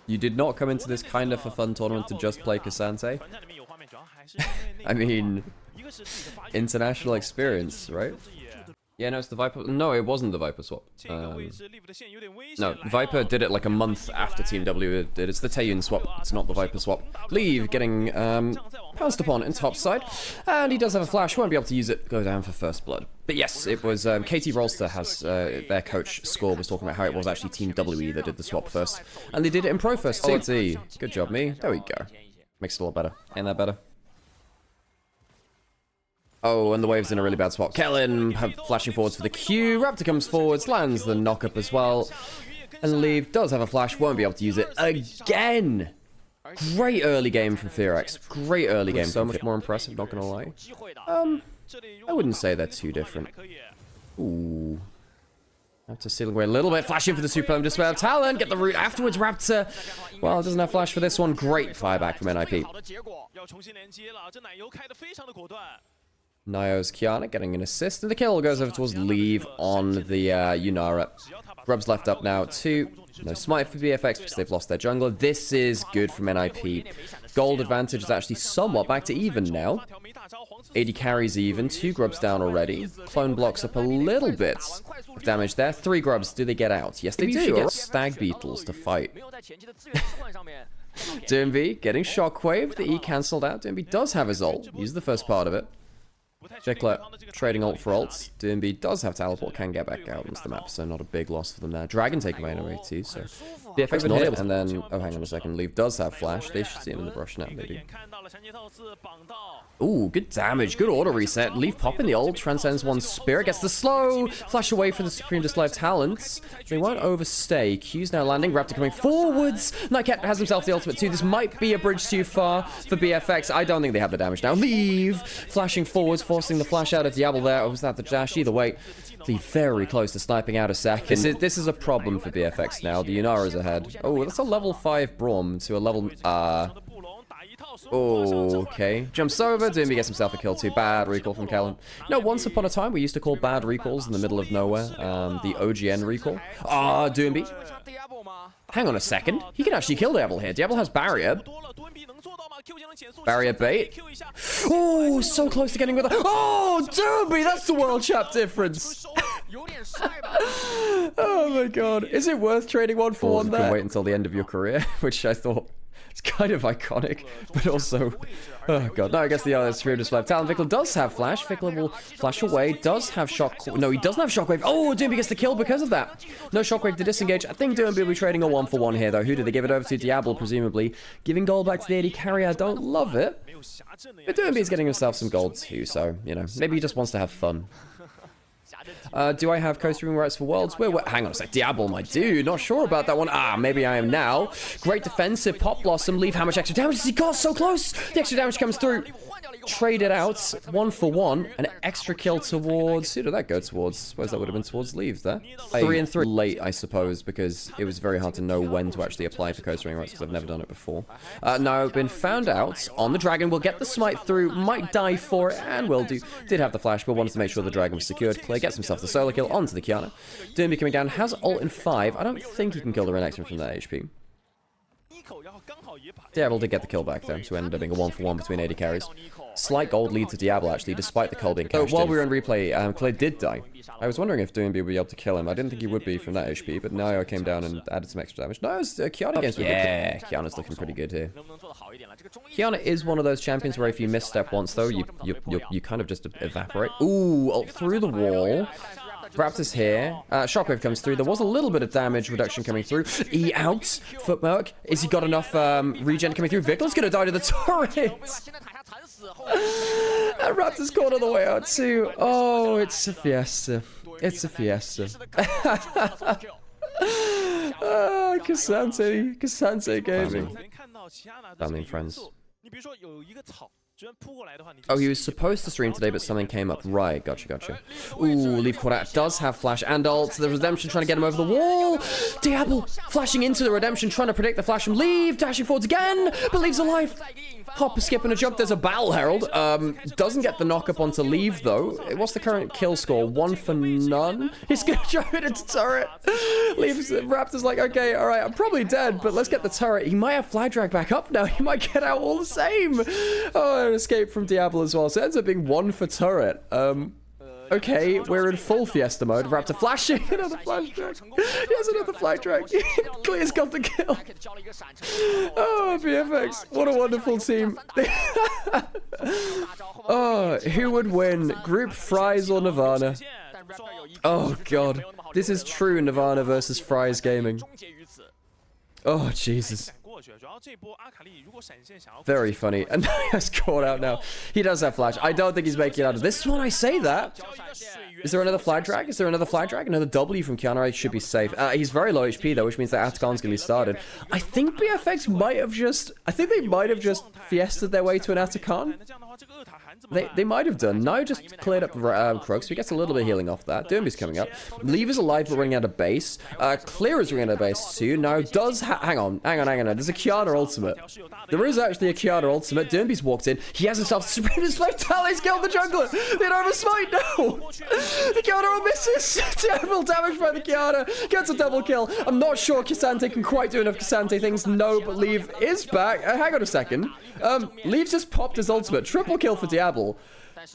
You did not come into this kind of a fun tournament to just play Cassante. I mean, international experience, right? Yeah, no, it's the Viper. No, it wasn't the Viper swap. No, Viper did it like a month after Team W did. It's the Taeyun swap. It's not the Viper swap. Leave getting pounced upon in top side. And he does have a flash. Won't be able to use it. Go down for first blood. But yes, it was KT Rolster has their coach Score was talking about how it was actually Team WE that did the swap first. And they did it in Pro first. CT. Good job, me. There we go. Makes it a lot better. Ain't that better? Oh, and the wave's in a really bad spot. Kellen flashing forwards for the Q. Raptor comes forwards, lands the knock-up as well. And Leave does have a flash, won't be able to use it again. Great early game from Fearex. Great early game. So much more impressive, not gonna lie. I wouldn't say they're too different. Ooh. Raptor stealing away a little bit. Flashing for the Supreme Display of Talent. Get the root afterwards. Raptor, well, doesn't have flash for this one. Great fireback from NIP. Nio's Kiana getting an assist, and the kill goes over towards Leave on the Yunara. Grub's left up now too. No smite for BFX because they've lost their jungler. This is good from NIP. Gold advantage is actually somewhat back to even now. 80 carries even. 2 grubs down already. Clone blocks up a little bit of damage there. 3 grubs. Do they get out? Yes, they do. Get stag beetles to fight. Doomby getting shockwave. The E cancelled out. Doomby does have his ult. Use the first part of it. Jickler trading ult for ults. Doomby does have teleport, can get back out into the map, so not a big loss for them there. Dragon taking away away too, so BFX not able. And then, oh, hang on a second, Leave does have flash. They should see him in the brush now. They do. Ooh, good damage, good auto reset. Leave popping the ult, transcends one spirit, gets the slow flash away for the Supreme Display of Talents. They won't overstay. Q's now landing. Raptor coming forwards. Nightcat has himself the ultimate too. This might be a bridge too far for BFX. I don't think they have the damage now. Leave flashing forwards, forcing the flash out of Diablo there. Or was that the dash? Either way, Leave very close to sniping out a second. This is a problem for BFX now. The Yunara's ahead. Oh, that's a level 5 Braum to a level... Oh, okay. Jumps over. Doomby gets himself a kill too. Bad recall from Kellen. You know, once upon a time, we used to call bad recalls in the middle of nowhere the OGN recall. Ah, Doomby. Hang on a second. He can actually kill Diablo here. Diablo has barrier. Barrier bait. Oh, so close to getting with it. Oh, Doomby, that's the world chap difference. Oh my god. Is it worth trading 1 for 1 there? You can wait until the end of your career, which I thought... It's kind of iconic, but also... Oh god, no, I guess the other Supreme Display of Talent. Vickler does have flash. Vickler will flash away. Does have shock... No, he doesn't have shockwave. Oh, Doomby gets the kill because of that. No shockwave to disengage. I think Doomby will be trading a 1 for 1 here, though. Who do they give it over to? Diablo, presumably. Giving gold back to the 80 carry. I don't love it. But Doomby's getting himself some gold too, so, you know, maybe he just wants to have fun. Do I have co-streaming rights for Worlds? Hang on a sec. Diablo, my dude. Not sure about that one. Ah, maybe I am now. Great defensive. Pop Blossom. Leave how much extra damage has he got? So close. The extra damage comes through. Trade it out. 1 for 1. An extra kill towards... Who did that go towards? I suppose that would have been towards Leave there. 3 and 3. Late, I suppose, because it was very hard to know when to actually apply for co-streaming rights because I've never done it before. Now, I've been found out on the Dragon. We'll get the smite through. Might die for it, and will do. Did have the flash, but wanted to make sure the Dragon was secured. Clay gets himself the solo kill onto the Kiana. Doomby coming down. Has ult in 5. I don't think he can kill the Renekton from that HP. Diablo did get the kill back, though, so ended up being a 1 for 1 between 80 carries. Slight gold lead to Diablo, actually, despite the cold being cashed while we were in replay, Clay did die. I was wondering if Doomby would be able to kill him. I didn't think he would be from that HP, but Nio came down and added some extra damage. No, it's Kiana games. Yeah, Kiana's looking pretty good here. Kiana is one of those champions where if you misstep once, though, you kind of just evaporate. Ooh, ult through the wall. Raptor's here. Shockwave comes through. There was a little bit of damage reduction coming through. E out. Footwork. Is he got enough regen coming through? Vickler's gonna die to the turret. And Raptor's caught on the way out too. Oh, it's a fiesta. It's a fiesta. Cassante Gaming. Family and friends. Oh, he was supposed to stream today, but something came up. Right, gotcha. Ooh, Leaf caught out. Does have flash and ult. The Redemption trying to get him over the wall. Diablo flashing into the Redemption, trying to predict the flash from Leaf. Dashing forwards again, but Leaf's alive. Hop, a skip, and a jump. There's a Battle Herald. Doesn't get the knock up onto Leaf, though. What's the current kill score? 1 for none? He's gonna drive it into turret. Leaf's Raptor's like, okay, alright, I'm probably dead, but let's get the turret. He might have flag drag back up now. He might get out all the same. Oh, an escape from Diablo as well. So it ends up being 1 for turret. Okay, we're in full Fiesta mode. Raptor flashing. Another flash drag. He has another flag drag. Clear's got the kill. Oh, VFX. What a wonderful team. Oh, who would win? Group Fries or Nirvana? Oh, God. This is true Nirvana versus Fries gaming. Oh, Jesus. Very funny. And he has caught out now. He does have flash. I don't think he's making it out of this one. I say that. Is there another flag drag? Is there another flag drag? Another W from Kiana should be safe. He's very low HP though, which means that Atakan's gonna be started. I think BFX might have just... I think they might have just fiested their way to an Atakan. They might have done. Now just cleared up Croak, so he gets a little bit of healing off that. Dermby's coming up. Leave is alive but running out of base. Clear is running out of base too. Now does... hang on. There's a Kiana ultimate. There is actually a Kiana ultimate. Dermby's walked in. He has himself Supreme Spike. He's killed the jungler. They don't have a smite now. The Kiana misses. Terrible damage by the Kiana. Gets a double kill. I'm not sure K'Sante can quite do enough K'Sante things. No, but Leave is back. Hang on a second. Leave just popped his ultimate. Triple kill for Diablo.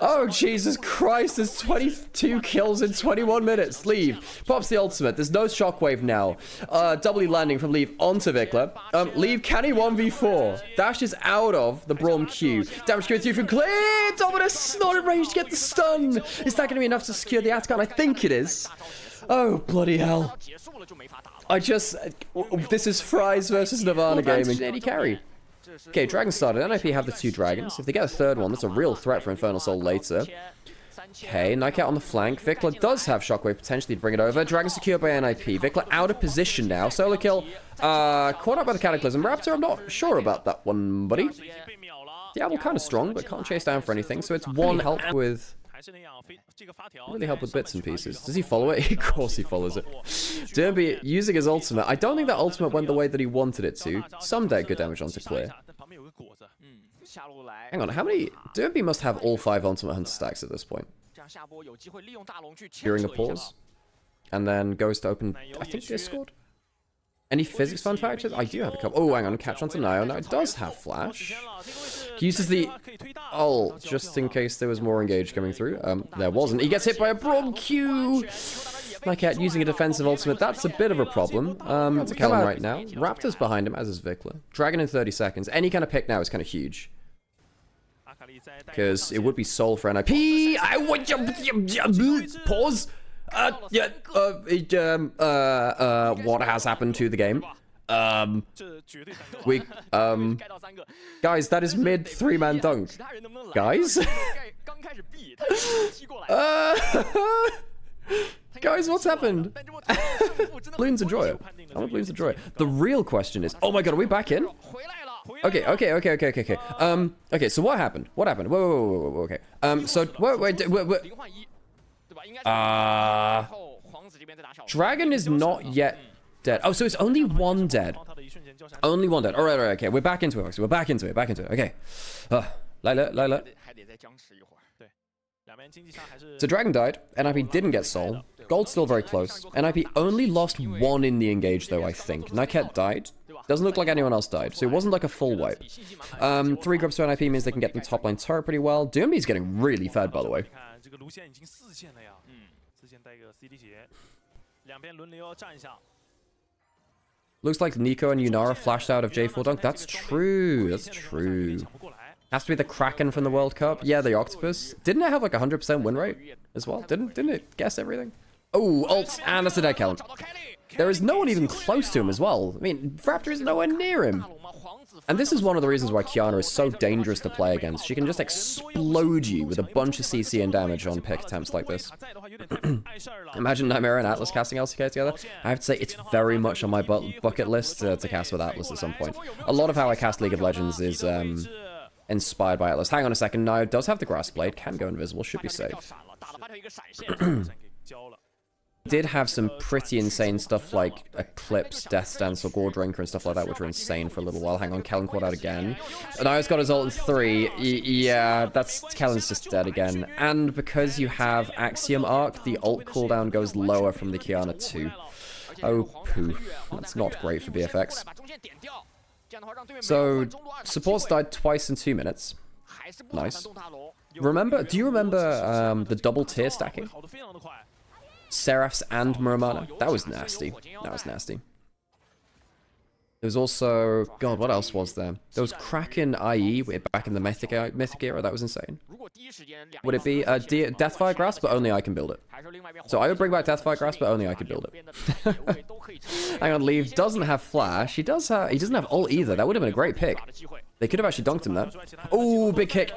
Oh, Jesus Christ. There's 22 kills in 21 minutes. Leave. Pops the ultimate. There's no shockwave now. Doubly landing from Leave onto Vikla. Leave, can he 1v4? Dash is out of the Braum Q. Damage going through from Clear. Dominus not in range to get the stun. Is that going to be enough to secure the Atakan? I think it is. Oh, bloody hell. This is Fries versus Nirvana gaming. 80 carry. Okay, Dragon started. NIP have the 2 dragons. If they get a 3rd one, that's a real threat for Infernal Soul later. Okay, Nightcat on the flank. Vikla does have Shockwave potentially to bring it over. Dragon secured by NIP. Vikla out of position now. Solo kill. Caught up by the Cataclysm. Raptor, I'm not sure about that one, buddy. Diablo kind of strong, but can't chase down for anything. So it's 1 help with... really help with bits and pieces. Does he follow it? Of course he follows it. Derby using his ultimate. I don't think that ultimate went the way that he wanted it to. Some dead good damage onto Clear. Hang on, how many... Derby must have all 5 ultimate hunter stacks at this point. During a pause. And then goes to open, I think, Discord? Any physics fun factors? I do have a couple. Oh, hang on, catch onto Nio. Now it does have flash. He uses the ult just in case there was more engage coming through. There wasn't. He gets hit by a Braum Q. Nightcat using a defensive ultimate. That's a bit of a problem. It's a Kellen right now. Raptor's behind him, as is Vikla. Dragon in 30 seconds. Any kind of pick now is kind of huge. Because it would be Soul for NIP. Pause. What has happened to the game? Guys, that is mid 3-man dunk. Guys? Guys, what's happened? Balloons enjoy it. I want balloons enjoy it. The real question is, oh my god, are we back in? Okay. Okay, so what happened? Whoa, okay. Dragon is not yet dead. Oh, so it's only 1 dead. Only 1 dead. Alright, okay. We're back into it. We're back into it. Okay. Lila. So Dragon died. NIP didn't get Soul. Gold's still very close. NIP only lost 1 in the engage, though, I think. Nightcat died. Doesn't look like anyone else died, so it wasn't like a full wipe. 3 groups to NIP means they can get them top line turret pretty well. Doomby's getting really fed, by the way. Looks like Nico and Yunara flashed out of J4 Dunk. That's true. Has to be the Kraken from the World Cup. Yeah, the Octopus. Didn't it have like 100% win rate as well? Didn't it guess everything? Oh, ult, and that's a dead Kellen. There is no one even close to him as well. I mean, Raptor is nowhere near him. And this is one of the reasons why Kiana is so dangerous to play against. She can just explode you with a bunch of CC and damage on pick attempts like this. Imagine Nightmare and Atlas casting LCK together. I have to say, it's very much on my bucket list to cast with Atlas at some point. A lot of how I cast League of Legends is inspired by Atlas. Hang on a second. No, does have the Grass Blade. Can go invisible. Should be safe. Did have some pretty insane stuff like Eclipse, Death Stance, or Gore Drinker and stuff like that, which are insane for a little while. Hang on, Kellen caught out again. And now it's got his ult in 3. Yeah, Kellen's just dead again. And because you have Axiom Arc, the ult cooldown goes lower from the Kiana too. Oh, poo. That's not great for BFX. So, supports died twice in 2 minutes. Nice. Do you remember the double tier stacking? Seraphs and Muramana? That was nasty. That was nasty. There was also... God, what else was there? There was Kraken IE back in the Mythic era. That was insane. Would it be Deathfire Grasp, but only I can build it? So I would bring back Deathfire Grasp, but only I could build it. Hang on, Leave doesn't have Flash. He doesn't have ult either. That would have been a great pick. They could have actually dunked him there. Oh, big kick.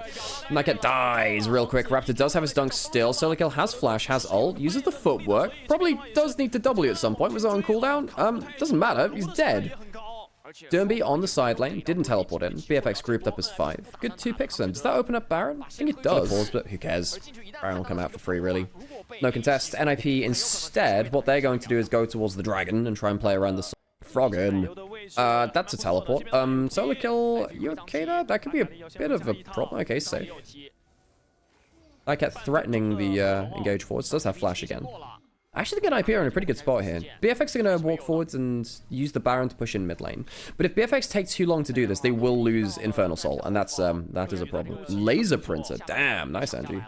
Nightcat dies real quick. Raptor does have his dunk still. Solarkill has Flash, has ult, uses the footwork. Probably does need to W at some point. Was it on cooldown? Doesn't matter. He's dead. Dermby on the side lane, didn't teleport in. BFX grouped up as 5. Good 2 picks then. Does that open up Baron? I think it does. Pause, but who cares? Baron will come out for free, really. No contest. NIP instead, what they're going to do is go towards the dragon and try and play around the Froggen. That's a teleport. Solarkill, you okay there? That could be a bit of a problem. Okay, safe. I kept threatening the engage forwards. Does have Flash again. I actually think NIP are in a pretty good spot here. BFX are going to walk forwards and use the Baron to push in mid lane. But if BFX take too long to do this, they will lose Infernal Soul, and that is a problem. Laser Printer. Damn, nice, Andrew.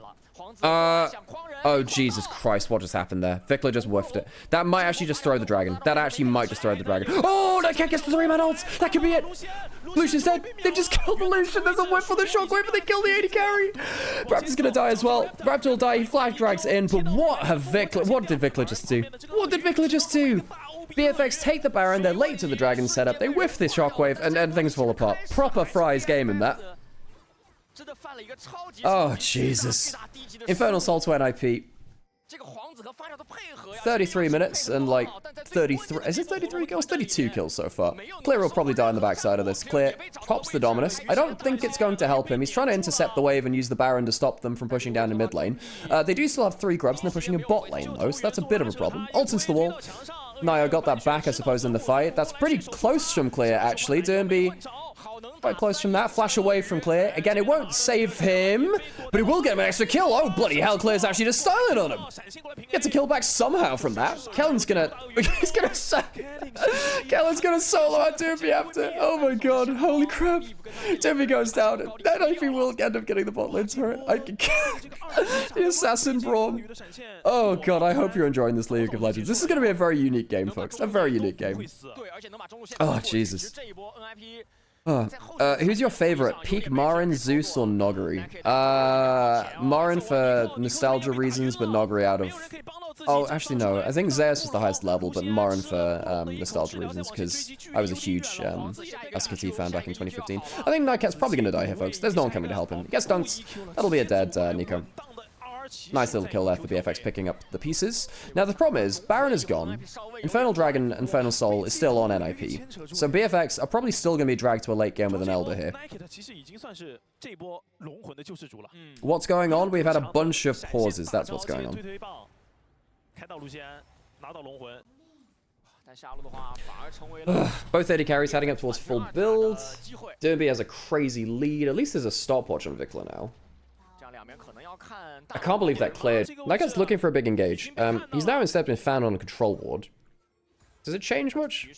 Oh, Jesus Christ, what just happened there? Vikla just whiffed it. That might actually just throw the dragon. That actually might just throw the dragon. Oh, that cat gets the 3-man ult. That could be it. Lucian's dead. They've just killed the Lucian. There's a whiff for the shockwave, and they kill the 80 carry. Raptor's gonna die as well. Raptor will die. He flag drags in, but what did Vikla just do? What did Vikla just do? BFX take the Baron. They're late to the dragon setup. They whiff this shockwave, and things fall apart. Proper Fry's game in that. Oh, Jesus. Infernal Soul to NIP. 33 minutes and like 33... Is it 33 kills? 32 kills so far. Clear will probably die on the backside of this. Clear pops the Dominus. I don't think it's going to help him. He's trying to intercept the wave and use the Baron to stop them from pushing down to mid lane. They do still have 3 grubs and they're pushing a bot lane though, so that's a bit of a problem. Ult into the wall. Nio got that back, I suppose, in the fight. That's pretty close from Clear, actually. Dermby quite close from that. Flash away from Clear. Again, it won't save him, but it will get him an extra kill. Oh, bloody hell, Clear's actually just styling on him. Gets a kill back somehow from that. Kellen's gonna... Kellen's gonna solo out Dermby after. Oh my god, holy crap. Dermby goes down. Then if he will end up getting the bot lane turret. The Assassin Braum. Oh god, I hope you're enjoying this League of Legends. This is gonna be a very unique game, folks. A very unique game. Oh, Jesus. Who's your favorite? Peak Marin, Zeus, or Noggery? Marin for nostalgia reasons, but Noggery out of... Oh, actually, no. I think Zeus was the highest level, but Marin for nostalgia reasons, because I was a huge SKT fan back in 2015. I think Nightcat's probably going to die here, folks. There's no one coming to help him. He gets dunked. That'll be a dead Nico. Nice little kill there for BFX picking up the pieces. Now the problem is, Baron is gone. Infernal Dragon, Infernal Soul is still on NIP. So BFX are probably still going to be dragged to a late game with an Elder here. What's going on? We've had a bunch of pauses. That's what's going on. Both 80 carries heading up towards full build. Dermby has a crazy lead. At least there's a stopwatch on Vikla now. I can't believe that cleared. That guy's looking for a big engage. He's now instead been found on a control ward. Does it change much?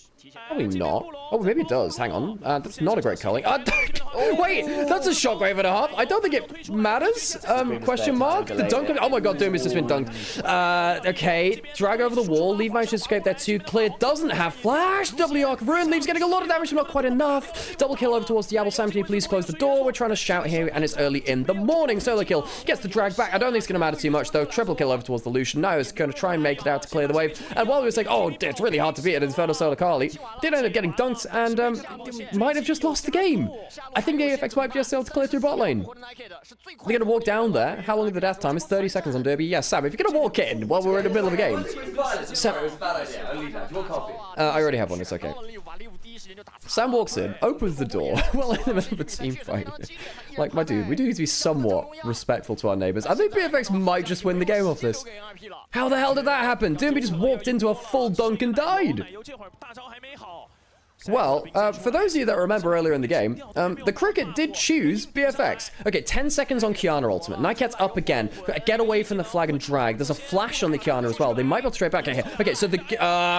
Probably not. Oh, maybe it does. Hang on. That's not a great culling. Wait, that's a shockwave and a half. I don't think it matters. Question mark? The dunk. Oh my god, Doom has just been dunked. Okay. Drag over the wall. Leave managed to escape there too. Clear doesn't have flash. W arc. Ruin Leave's getting a lot of damage, but not quite enough. Double kill over towards Diablo. Sam, can you please close the door? We're trying to shout here, and it's early in the morning. Solo kill gets the drag back. I don't think it's going to matter too much, though. Triple kill over towards the Lucian. Now is going to try and make it out to clear the wave. And while we were saying, oh, it's really hard to beat it, Infernal Solar Carly did end up getting dunked and might have just lost the game. I think the AFX might just be able to clear through bot lane. They're going to walk down there. How long is the death time? It's 30 seconds on Derby. Yes, Sam, if you're going to walk in while we're in the middle of a game. Sam, I already have one. It's okay. Sam walks in, opens the door, well in the middle of a team fight. Like, my dude, we do need to be somewhat respectful to our neighbors. I think BFX might just win the game off this. How the hell did that happen? Doomby just walked into a full dunk and died. Well, for those of you that remember earlier in the game, the cricket did choose BFX. Okay, 10 seconds on Kiana ultimate. Nightcat's up again. Get away from the flag and drag. There's a flash on the Kiana as well. They might go straight back in here. Okay, so the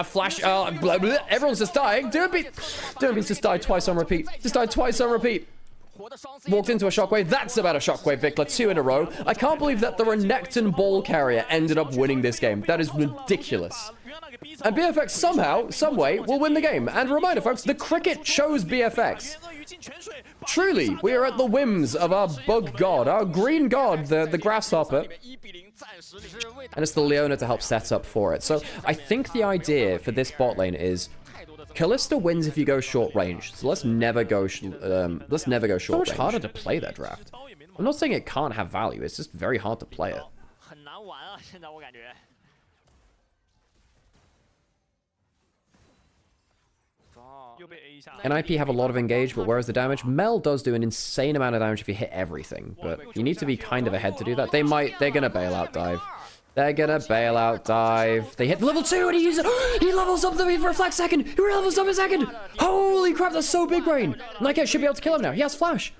flash, blah, blah, everyone's just dying. Doomby's just died twice on repeat. Just died twice on repeat. Walked into a shockwave. That's about a shockwave, Vikla. 2 in a row. I can't believe that the Renekton ball carrier ended up winning this game. That is ridiculous. And BFX somehow, someway, will win the game. And a reminder, folks, the cricket chose BFX. Truly, we are at the whims of our bug god, our green god, the grasshopper. And it's the Leona to help set up for it. So I think the idea for this bot lane is Kalista wins if you go short range. So let's never go short range. So much harder to play that draft. I'm not saying it can't have value. It's just very hard to play it. NIP have a lot of engage, but whereas the damage, Mel does do an insane amount of damage if you hit everything, but you need to be kind of ahead to do that. They're gonna bail out dive. They're gonna bail out dive. They hit level 2 and he uses it. He levels up the reflex second. He levels up a second. Holy crap, that's so big brain. Nightcat should be able to kill him now. He has flash.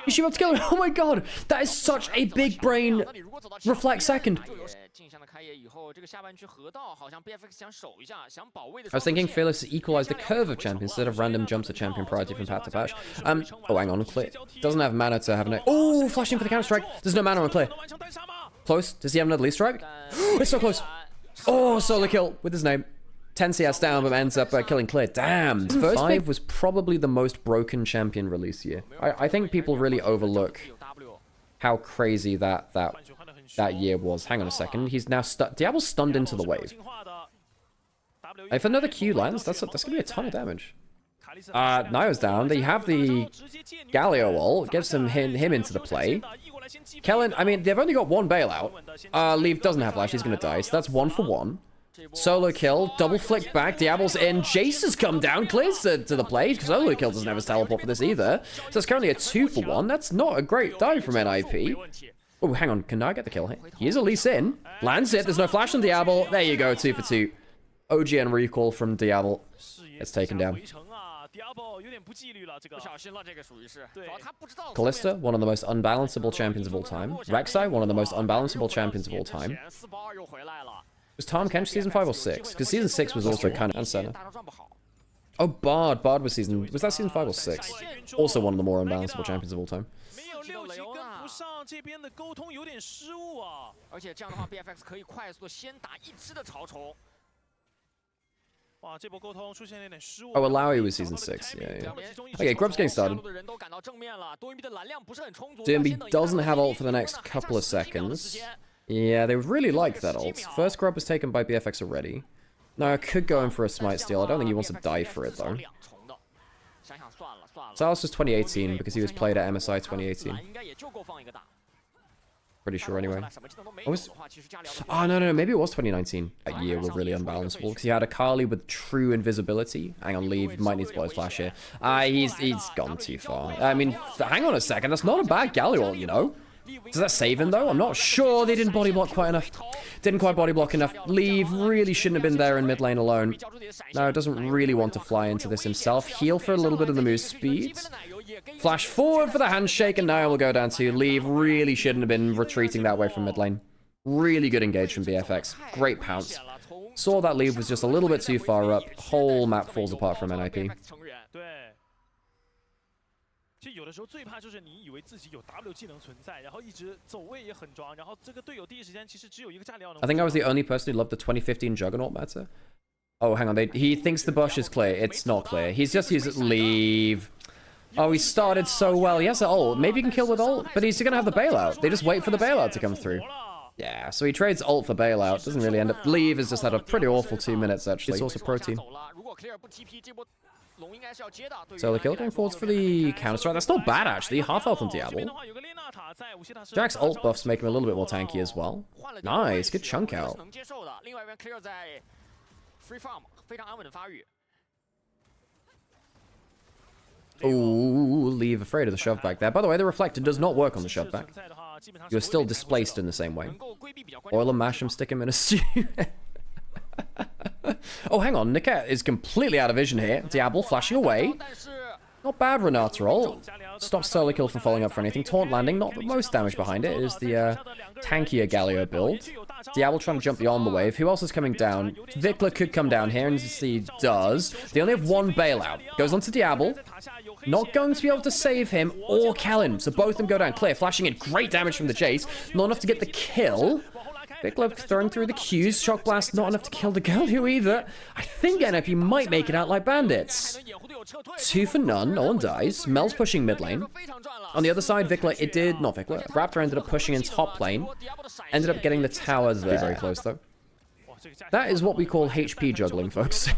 You should be able to kill him. Oh my god, that is such a big brain reflect second. I was thinking Fearless to equalize the curve of champions instead of random jumps to champion priority from patch to patch. Oh, hang on, Clear. Doesn't have mana to have no. Oh, flashing for the counter strike. There's no mana on Clear. Close. Does he have another lead strike? It's so close. Oh, solo kill with his name. 10 CS down, but ends up killing Clear. Damn. First 5 was probably the most broken champion release year. I think people really overlook how crazy that year was. Hang on a second. He's now Diablo's stunned into the wave. If another Q lands, that's gonna be a ton of damage. Nio's down. They have the Galio ult. Gets him into the play. Kellen, I mean, they've only got 1 bailout. Leave doesn't have flash. He's gonna die. So that's 1 for 1. Solo kill, double flick back, Diablo's in, Jace has come down, clears to the play, solo kill doesn't have his teleport for this either, so it's currently a 2 for 1, that's not a great dive from NIP. Oh, hang on, can I get the kill? He is at least in, lands it, there's no flash on Diablo, there you go, 2 for 2. OGN recall from Diablo, it's taken down. Kalista, one of the most unbalanceable champions of all time. Rek'Sai, one of the most unbalanceable champions of all time. Was Tahm Kench season 5 or 6? Because season 6 was also kind of uncertain. Oh, Bard. Bard was that season 5 or 6? Also one of the more unbalanceable champions of all time. Oh, Alawi was season 6. Yeah. Okay, Grub's getting started. DMB doesn't have ult for the next couple of seconds. Yeah, they really like that ult. First grub was taken by BFX already. No, I could go in for a smite steal. I don't think he wants to die for it, though. Salas was 2018, because he was played at MSI 2018. Pretty sure, anyway. Oh, no, maybe it was 2019. That year was really unbalanceable, because he had a Kali with true invisibility. Hang on, Leave. Might need to blow his flash here. He's gone too far. I mean, hang on a second. That's not a bad Galio ult, you know? Does that save him, though? I'm not sure. They didn't body block quite enough. Didn't quite body block enough. Leave really shouldn't have been there in mid lane alone. No, doesn't really want to fly into this himself. Heal for a little bit of the move speed. Flash forward for the handshake, and now we'll go down to Leave. Really shouldn't have been retreating that way from mid lane. Really good engage from BFX. Great pounce. Saw that Leave was just a little bit too far up. Whole map falls apart from NIP. I think I was the only person who loved the 2015 Juggernaut meta. Oh, hang on. He thinks the bush is clear. It's not clear. He's just used Leave. Oh, he started so well. He has an ult. Maybe he can kill with ult, but he's going to have the bailout. They just wait for the bailout to come through. Yeah, so he trades ult for bailout. Doesn't really end up... Leave has just had a pretty awful 2 minutes, actually. It's also protein. So the kill going forwards for the counter-strike. That's not bad, actually. Half health on Diablo. Jack's ult buffs make him a little bit more tanky as well. Nice, good chunk out. Ooh, leave afraid of the shove back there. By the way, the reflector does not work on the shove back. You're still displaced in the same way. Oil and mash him, stick him in a stew. Oh, hang on. Niket is completely out of vision here. Diablo flashing away. Not bad, Renata roll. Stops Solo Kill from falling up for anything. Taunt landing, not the most damage behind it. It is the tankier Galio build. Diablo trying to jump beyond the wave. Who else is coming down? Vikla could come down here, and he does. They only have one bailout. Goes on to Diablo. Not going to be able to save him or Kellen. So both of them go down. Clear, flashing in. Great damage from the chase. Not enough to get the kill. Vikla throwing through the Qs. Shock Blast, not enough to kill the Galio either. I think NIP might make it out like bandits. 2 for none. No one dies. Mel's pushing mid lane. On the other side, Vikla, it did... Not Vikla. Raptor ended up pushing in top lane. Ended up getting the tower there. Very close, though. That is what we call HP juggling, folks.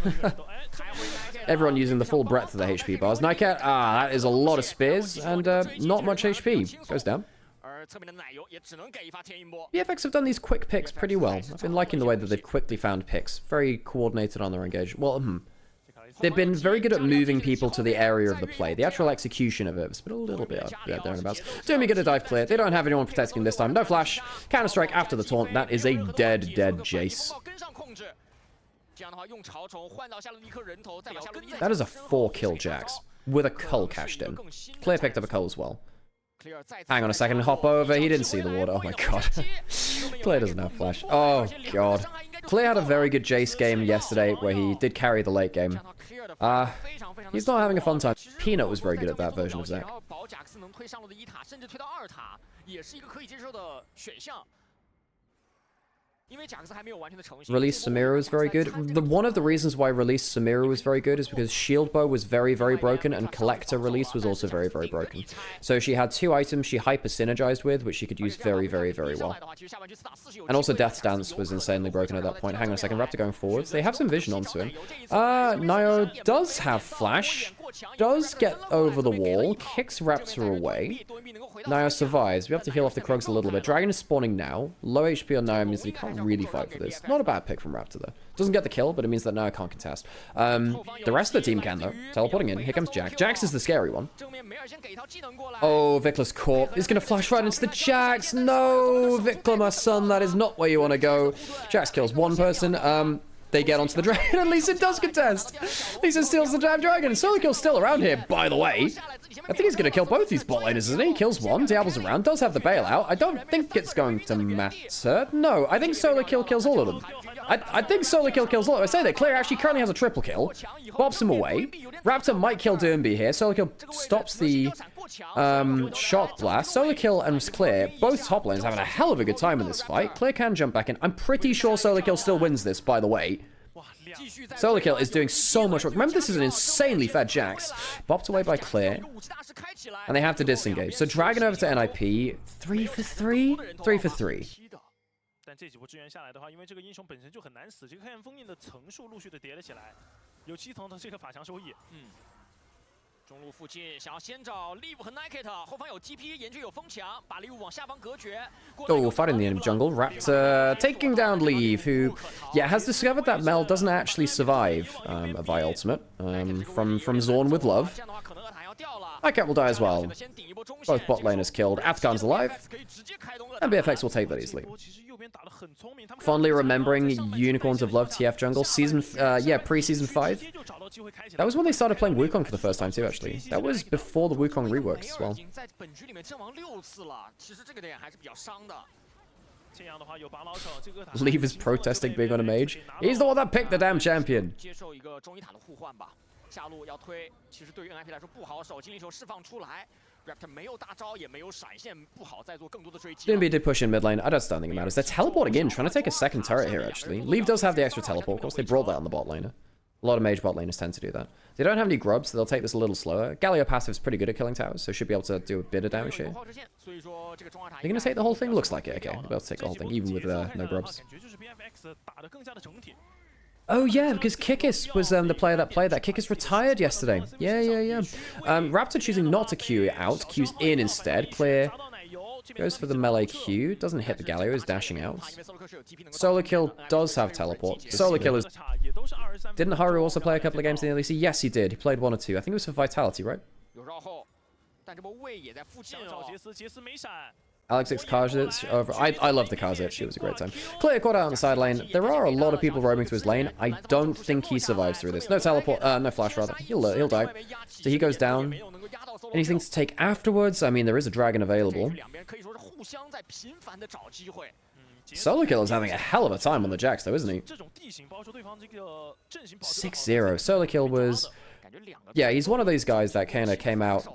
Everyone using the full breadth of the HP bars. Niket, that is a lot of spears and not much HP. Goes down. VFX have done these quick picks pretty well. I've been liking the way that they've quickly found picks. Very coordinated on their engagement. Well, they've been very good at moving people to the area of the play. The actual execution of it has been a little bit there and abouts. Doing me good at dive clear. They don't have anyone protecting this time. No flash. Counter-strike after the taunt. That is a dead Jace. That is a 4-kill Jax with a cull cashed in. Clear picked up a cull as well. Hang on a second, hop over. He didn't see the water. Oh my god. Clear doesn't have flash. Oh god. Clear had a very good Jace game yesterday where he did carry the late game. He's not having a fun time. Peanut was very good at that version of Zac. Release Samira was very good. One of the reasons why Release Samira was very good is because Shield Bow was very, very broken, and Collector Release was also very, very broken. So she had 2 items she hyper-synergized with, which she could use very, very, very well. And also Death's Dance was insanely broken at that point. Hang on a second, Raptor going forwards. They have some vision onto him. Nio does have flash, does get over the wall, kicks Raptor away. Nio survives. We have to heal off the Krugs a little bit. Dragon is spawning now. Low HP on Nio means that he can't really fight for this. Not a bad pick from Raptor, though. Doesn't get the kill, but it means that Nio can't contest. The rest of the team can, though. Teleporting in. Here comes Jax. Jax is the scary one. Oh, Vikla's caught. He's going to flash right into the Jax. No, Vikla, my son. That is not where you want to go. Jax kills one person. They get onto the dragon, and Lisa does contest. Lisa steals the damn dragon. Solo Kill's still around here, by the way. I think he's going to kill both these bot laners, isn't he? Kills one. Diablo's around. Does have the bailout. I don't think it's going to matter. No, I think Solo Kill kills all of them. I think Solo Kill kills all of them. I say that Clear actually currently has a triple kill. Bops him away. Raptor might kill Doomby here. Solo Kill stops the Shock Blast. Solo Kill and Clear, both top lanes, having a hell of a good time in this fight. Clear can jump back in. I'm pretty sure Solo Kill still wins this, by the way. Solo Kill is doing so much work. Remember, this is an insanely fed Jax. Bopped away by Clear. And they have to disengage. So Dragon over to NIP. 3 for 3? 3 for 3. 但这几波支援下来的话，因为这个英雄本身就很难死，这个黑暗封印的层数陆续的叠了起来，有7层的这个法强收益。中路附近想要先找 Leave 和 Niket， 后方有 TP， 眼睛有风墙，把 Leave 往下方隔绝。Oh, fighting the enemy jungle. Raptor taking down Leave, who, has discovered that Mel doesn't actually survive a Vi ultimate from Zorn with Love. Niket will die as well. Both bot laners killed. Afghan's alive. And BFX will take that easily. Fondly remembering Unicorns of Love TF jungle. Pre-season 5. That was when they started playing Wukong for the first time too, actually. That was before the Wukong reworks as well. Leave is protesting being on a mage. He's the one that picked the damn champion. Doomby did push in mid lane. I don't think it matters. They're teleporting in, trying to take a second turret here, actually. Leave does have the extra teleport. Of course, they brought that on the bot laner. A lot of mage bot laners tend to do that. They don't have any grubs, so they'll take this a little slower. Galio passive is pretty good at killing towers, so should be able to do a bit of damage here. They're going to take the whole thing? Looks like it. Okay, they'll be able to take the whole thing, even with no grubs. Oh yeah, because Kikis was the player that played that. Kikis retired yesterday. Yeah. Raptor choosing not to Q out, Q's in instead. Clear. Goes for the melee Q. Doesn't hit the Galio, is dashing out. Solo Kill does have teleport. Solo Kill is... Didn't Haru also play a couple of games in the LEC? Yes, he did. He played 1 or 2. I think it was for Vitality, right? Alex Kazic over. I love the Kazic. It was a great time. Clear caught out on the side lane. There are a lot of people roaming to his lane. I don't think he survives through this. No teleport. No flash, rather. He'll die. So he goes down. Anything to take afterwards? I mean, there is a dragon available. Solo Kill is having a hell of a time on the Jax, though, isn't he? 6-0. Solo Kill was... Yeah, he's one of these guys that kind of came out...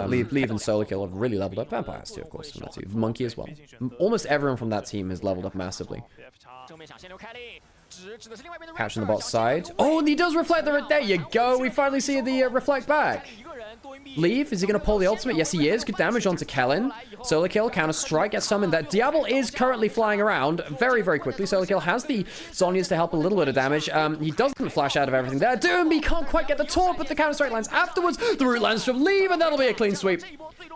Leave and Solo Kill have really leveled up. Vampire has to, of course, from that team. Monkey as well. Almost everyone from that team has leveled up massively. Catching the bot side. Oh, and he does reflect the... There you go. We finally see the reflect back. Leave. Is he going to pull the ultimate? Yes, he is. Good damage onto Kellen. Solo Kill, counter strike, gets summoned. That Diablo is currently flying around very, very quickly. Solo Kill has the Zhonya's to help a little bit of damage. He doesn't flash out of everything there. Doom, he can't quite get the taunt, but the counter strike lands afterwards. The root lands from Leave, and that'll be a clean sweep.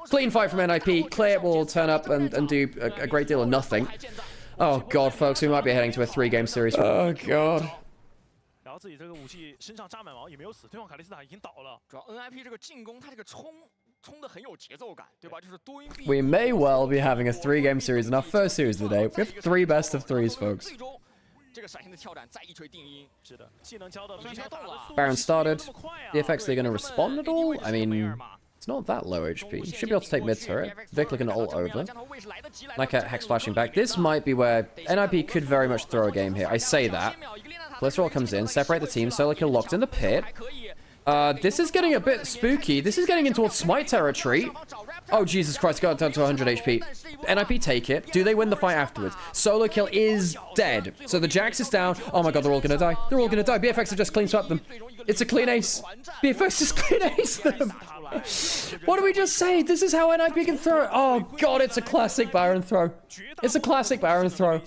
Clean fight from NIP. Clear will turn up and do a great deal of nothing. Oh, God, folks, we might be heading to a 3-game series. Oh, God. We may well be having a 3-game series in our first series of the day. We have 3 best of 3s, folks. Baron started. The effects, they're going to respond at all? I mean, it's not that low HP. Should be able to take mid turret. Vic looking all over. Nightcat Hex flashing back. This might be where NIP could very much throw a game here. I say that. Glycerol comes in, separate the team. Solo Kill locked in the pit. This is getting a bit spooky. This is getting into Smite territory. Oh, Jesus Christ, got down to 100 HP. NIP take it. Do they win the fight afterwards? Solo Kill is dead. So the Jax is down. Oh my God, they're all going to die. They're all going to die. BFX have just clean swept them. It's a clean ace. BFX just clean ace them. What did we just say? This is how NIP can throw it. Oh God, it's a classic Baron throw. It's a classic Baron throw.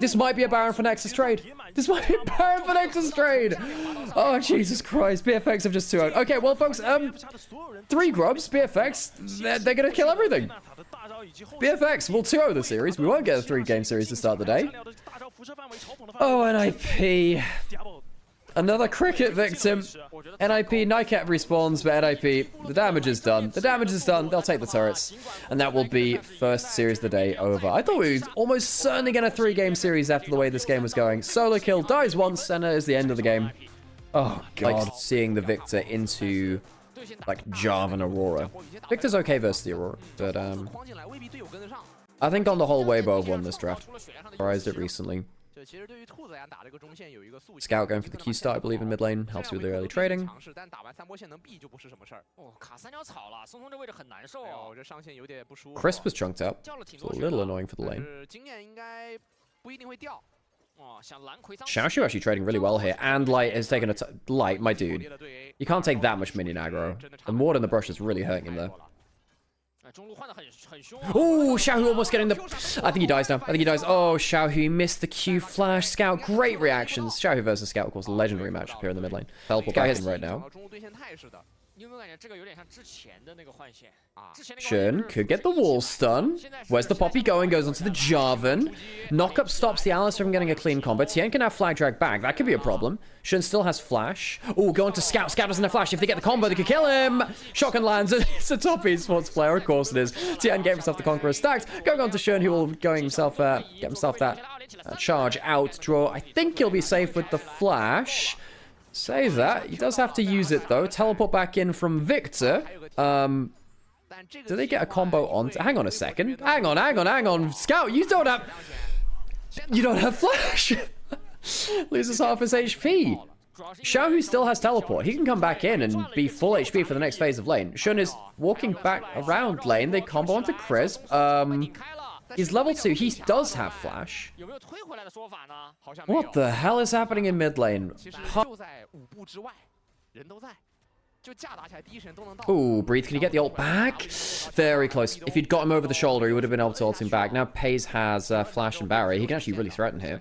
This might be a Baron for Nexus trade. This might be a Baron for Nexus trade. Oh, Jesus Christ. BFX have just 2-0'd. Okay, well, folks, 3 grubs, BFX, they're going to kill everything. BFX will 2-0 the series. We won't get a 3-game series to start the day. Oh, NIP. Another cricket victim. NIP, Nightcat respawns, but NIP, the damage is done. The damage is done. They'll take the turrets. And that will be first series of the day over. I thought we were almost certainly get a 3-game series after the way this game was going. Solo Kill dies once, and it is the end of the game. Oh, God. Like seeing the Victor into, like, Jarvan Aurora. Victor's okay versus the Aurora, but, I think on the whole, Weibo have won this draft. Realized it recently. Scout going for the Q start, I believe, in mid lane. Helps with the early trading. Crisp was chunked up. It's a little annoying for the lane. Xiaoshu actually trading really well here. And Light has taken a... Light, my dude. You can't take that much minion aggro. The ward and the brush is really hurting him there. Oh, Xiaohu almost getting the... I think he dies now. I think he dies. Oh, Xiaohu missed the Q flash. Scout, great reactions. Xiaohu versus Scout, of course, a legendary matchup here in the mid lane. Teleport back in right now. Shen could get the wall stun. Where's the Poppy going? Goes onto the Jarvan. Knockup stops the Alice from getting a clean combo. Tien can have flag drag back. That could be a problem. Shen still has flash. Oh, go on to Scout. Scout doesn't have flash. If they get the combo, they could kill him. Shotgun lands. It's a top esports player. Of course it is. Tien getting himself the Conqueror stacked. Going on to Shen, who will get himself that charge out draw. I think he'll be safe with the flash. Say that. He does have to use it, though. Teleport back in from Victor. Do they get a combo on? Hang on a second. Hang on. Scout, you don't have flash. Loses half his HP. Xiaohu still has teleport. He can come back in and be full HP for the next phase of lane. Shun is walking back around lane. They combo onto Crisp. He's level 2. He does have flash. What the hell is happening in mid lane? Ooh, Breathe, can you get the ult back? Very close. If you'd got him over the shoulder, he would have been able to ult him back. Now Pays has flash and Barry. He can actually really threaten here.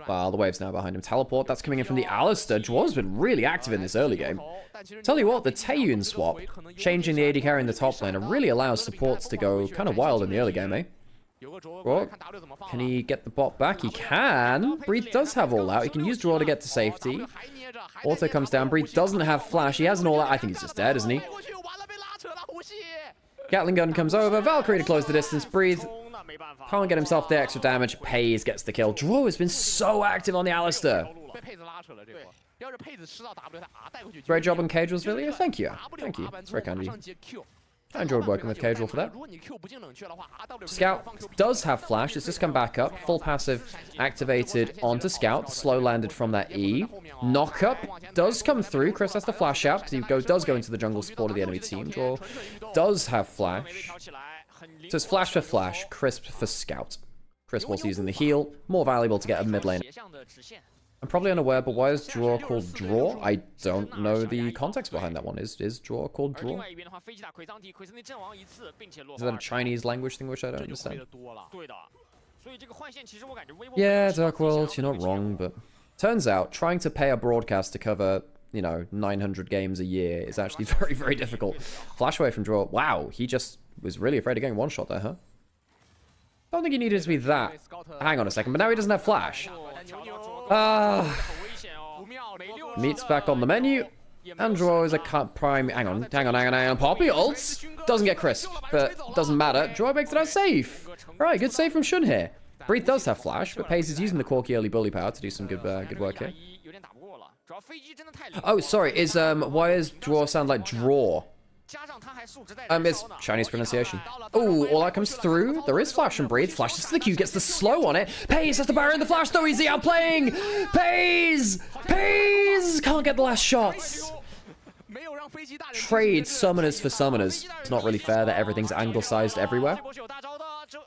Well, the wave's now behind him. Teleport, that's coming in from the Alistair. Dwarf's been really active in this early game. Tell you what, the Taeyun swap, changing the AD carry in the top laner, really allows supports to go kind of wild in the early game, eh? Well, can he get the bot back? He can. Breathe does have all out. He can use draw to get to safety. Auto comes down. Breathe doesn't have flash. He has an all out. I think he's just dead, isn't he? Gatling gun comes over. Valkyrie to close the distance. Breathe. Can't get himself the extra damage. Pays gets the kill. Draw has been so active on the Alistair. Great job on Casual's video. Thank you. Thank you. It's very kind of you. I enjoyed working with Casual for that. Scout does have flash. It's just come back up. Full passive activated onto Scout. Slow landed from that E. Knock up does come through. Chris has to flash out because he does go into the jungle support of the enemy team. Draw does have flash. So it's flash for flash, crisp for Scout. Crisp whilst using the heal. More valuable to get a mid lane. I'm probably unaware, but why is draw called draw? I don't know the context behind that one. Is draw called draw? Is that a Chinese language thing which I don't understand? Yeah, Dark World, you're not wrong, but... Turns out, trying to pay a broadcast to cover, you know, 900 games a year is actually very, very difficult. Flash away from draw. Wow, he just was really afraid of getting one shot there, huh? Don't think he needed to be that. Hang on a second, but now he doesn't have flash. Meat's back on the menu. And draw is a prime. Hang on. Poppy ults. Doesn't get crisp, but doesn't matter. Draw makes it out safe. Right, good save from Shun here. Breathe does have flash, but Pace is using the Corky early bully power to do some good work here. Oh, sorry. Why does draw sound like draw? It's Chinese pronunciation. Oh, all that comes through. There is flash and breathe. Flashes to the Q, gets the slow on it. Pays has the barrier in the flash, though. He's outplaying. Pays can't get the last shots. Trade summoners for summoners. It's not really fair that everything's anglicized everywhere.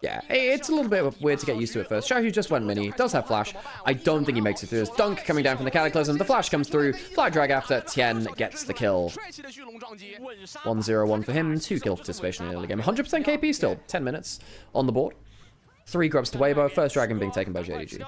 Yeah, it's a little bit weird to get used to at first. Xiaohu just went mini, does have flash. I don't think he makes it through. There's Dunk coming down from the Cataclysm. The flash comes through. Fly drag after. Tien gets the kill. 1-0-1 for him. 2 kill participation in the early game. 100% KP still. 10 minutes on the board. 3 grubs to Weibo. First dragon being taken by JDG.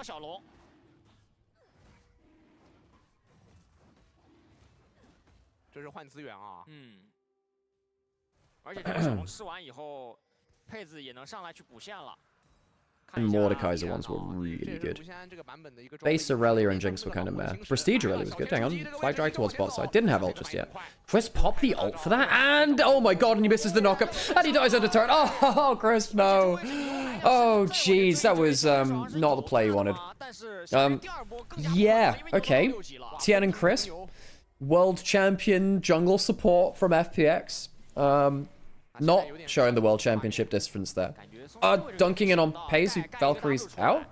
And Mordekaiser ones were really good. Base Aurelia and Jinx were kind of meh. Prestige Aurelia was good. Hang on. Fly drag towards bot side. Didn't have ult just yet. Chris popped the ult for that. And, oh my god, and he misses the knockup. And he dies under turret. Oh, Chris, no. Oh, jeez. That was not the play you wanted. Yeah, okay. Tien and Chris. World champion jungle support from FPX. Not showing the world championship difference there. Dunking in on Pace, who Valkyrie's out.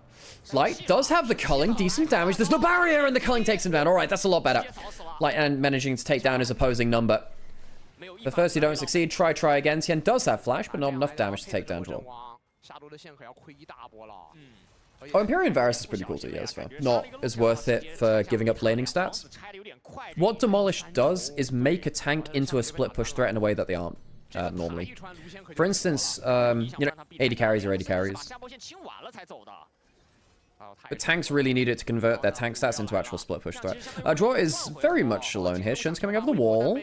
Light does have the culling, decent damage. There's no barrier, and the culling takes him down. All right, that's a lot better. Light and managing to take down his opposing number. But first, you don't succeed. Try again. Tien does have flash, but not enough damage to take down Joel. Oh, Empyrean Varus is pretty cool too, yeah, it's fair. Not as worth it for giving up laning stats. What Demolish does is make a tank into a split push threat in a way that they aren't. Normally. For instance, you know, 80 carries are 80 carries. But tanks really need it to convert their tank stats into actual split push threat. Draw is very much alone here. Shun's coming over the wall.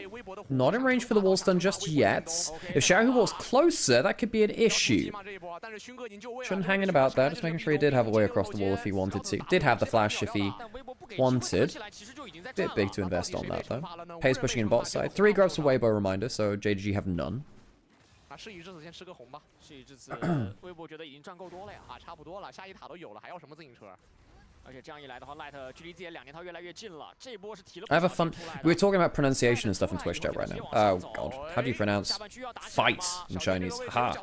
Not in range for the wall stun just yet. If Xiaohu was closer, that could be an issue. Shun hanging about there, just making sure he did have a way across the wall if he wanted to. Did have the flash if he wanted. Bit big to invest on that, though. Pace pushing in bot side. 3 grubs for Weibo reminder, so JDG have none. I have a fun... We're talking about pronunciation and stuff in Twitch chat right now. Oh, God. How do you pronounce fight in Chinese? Aha.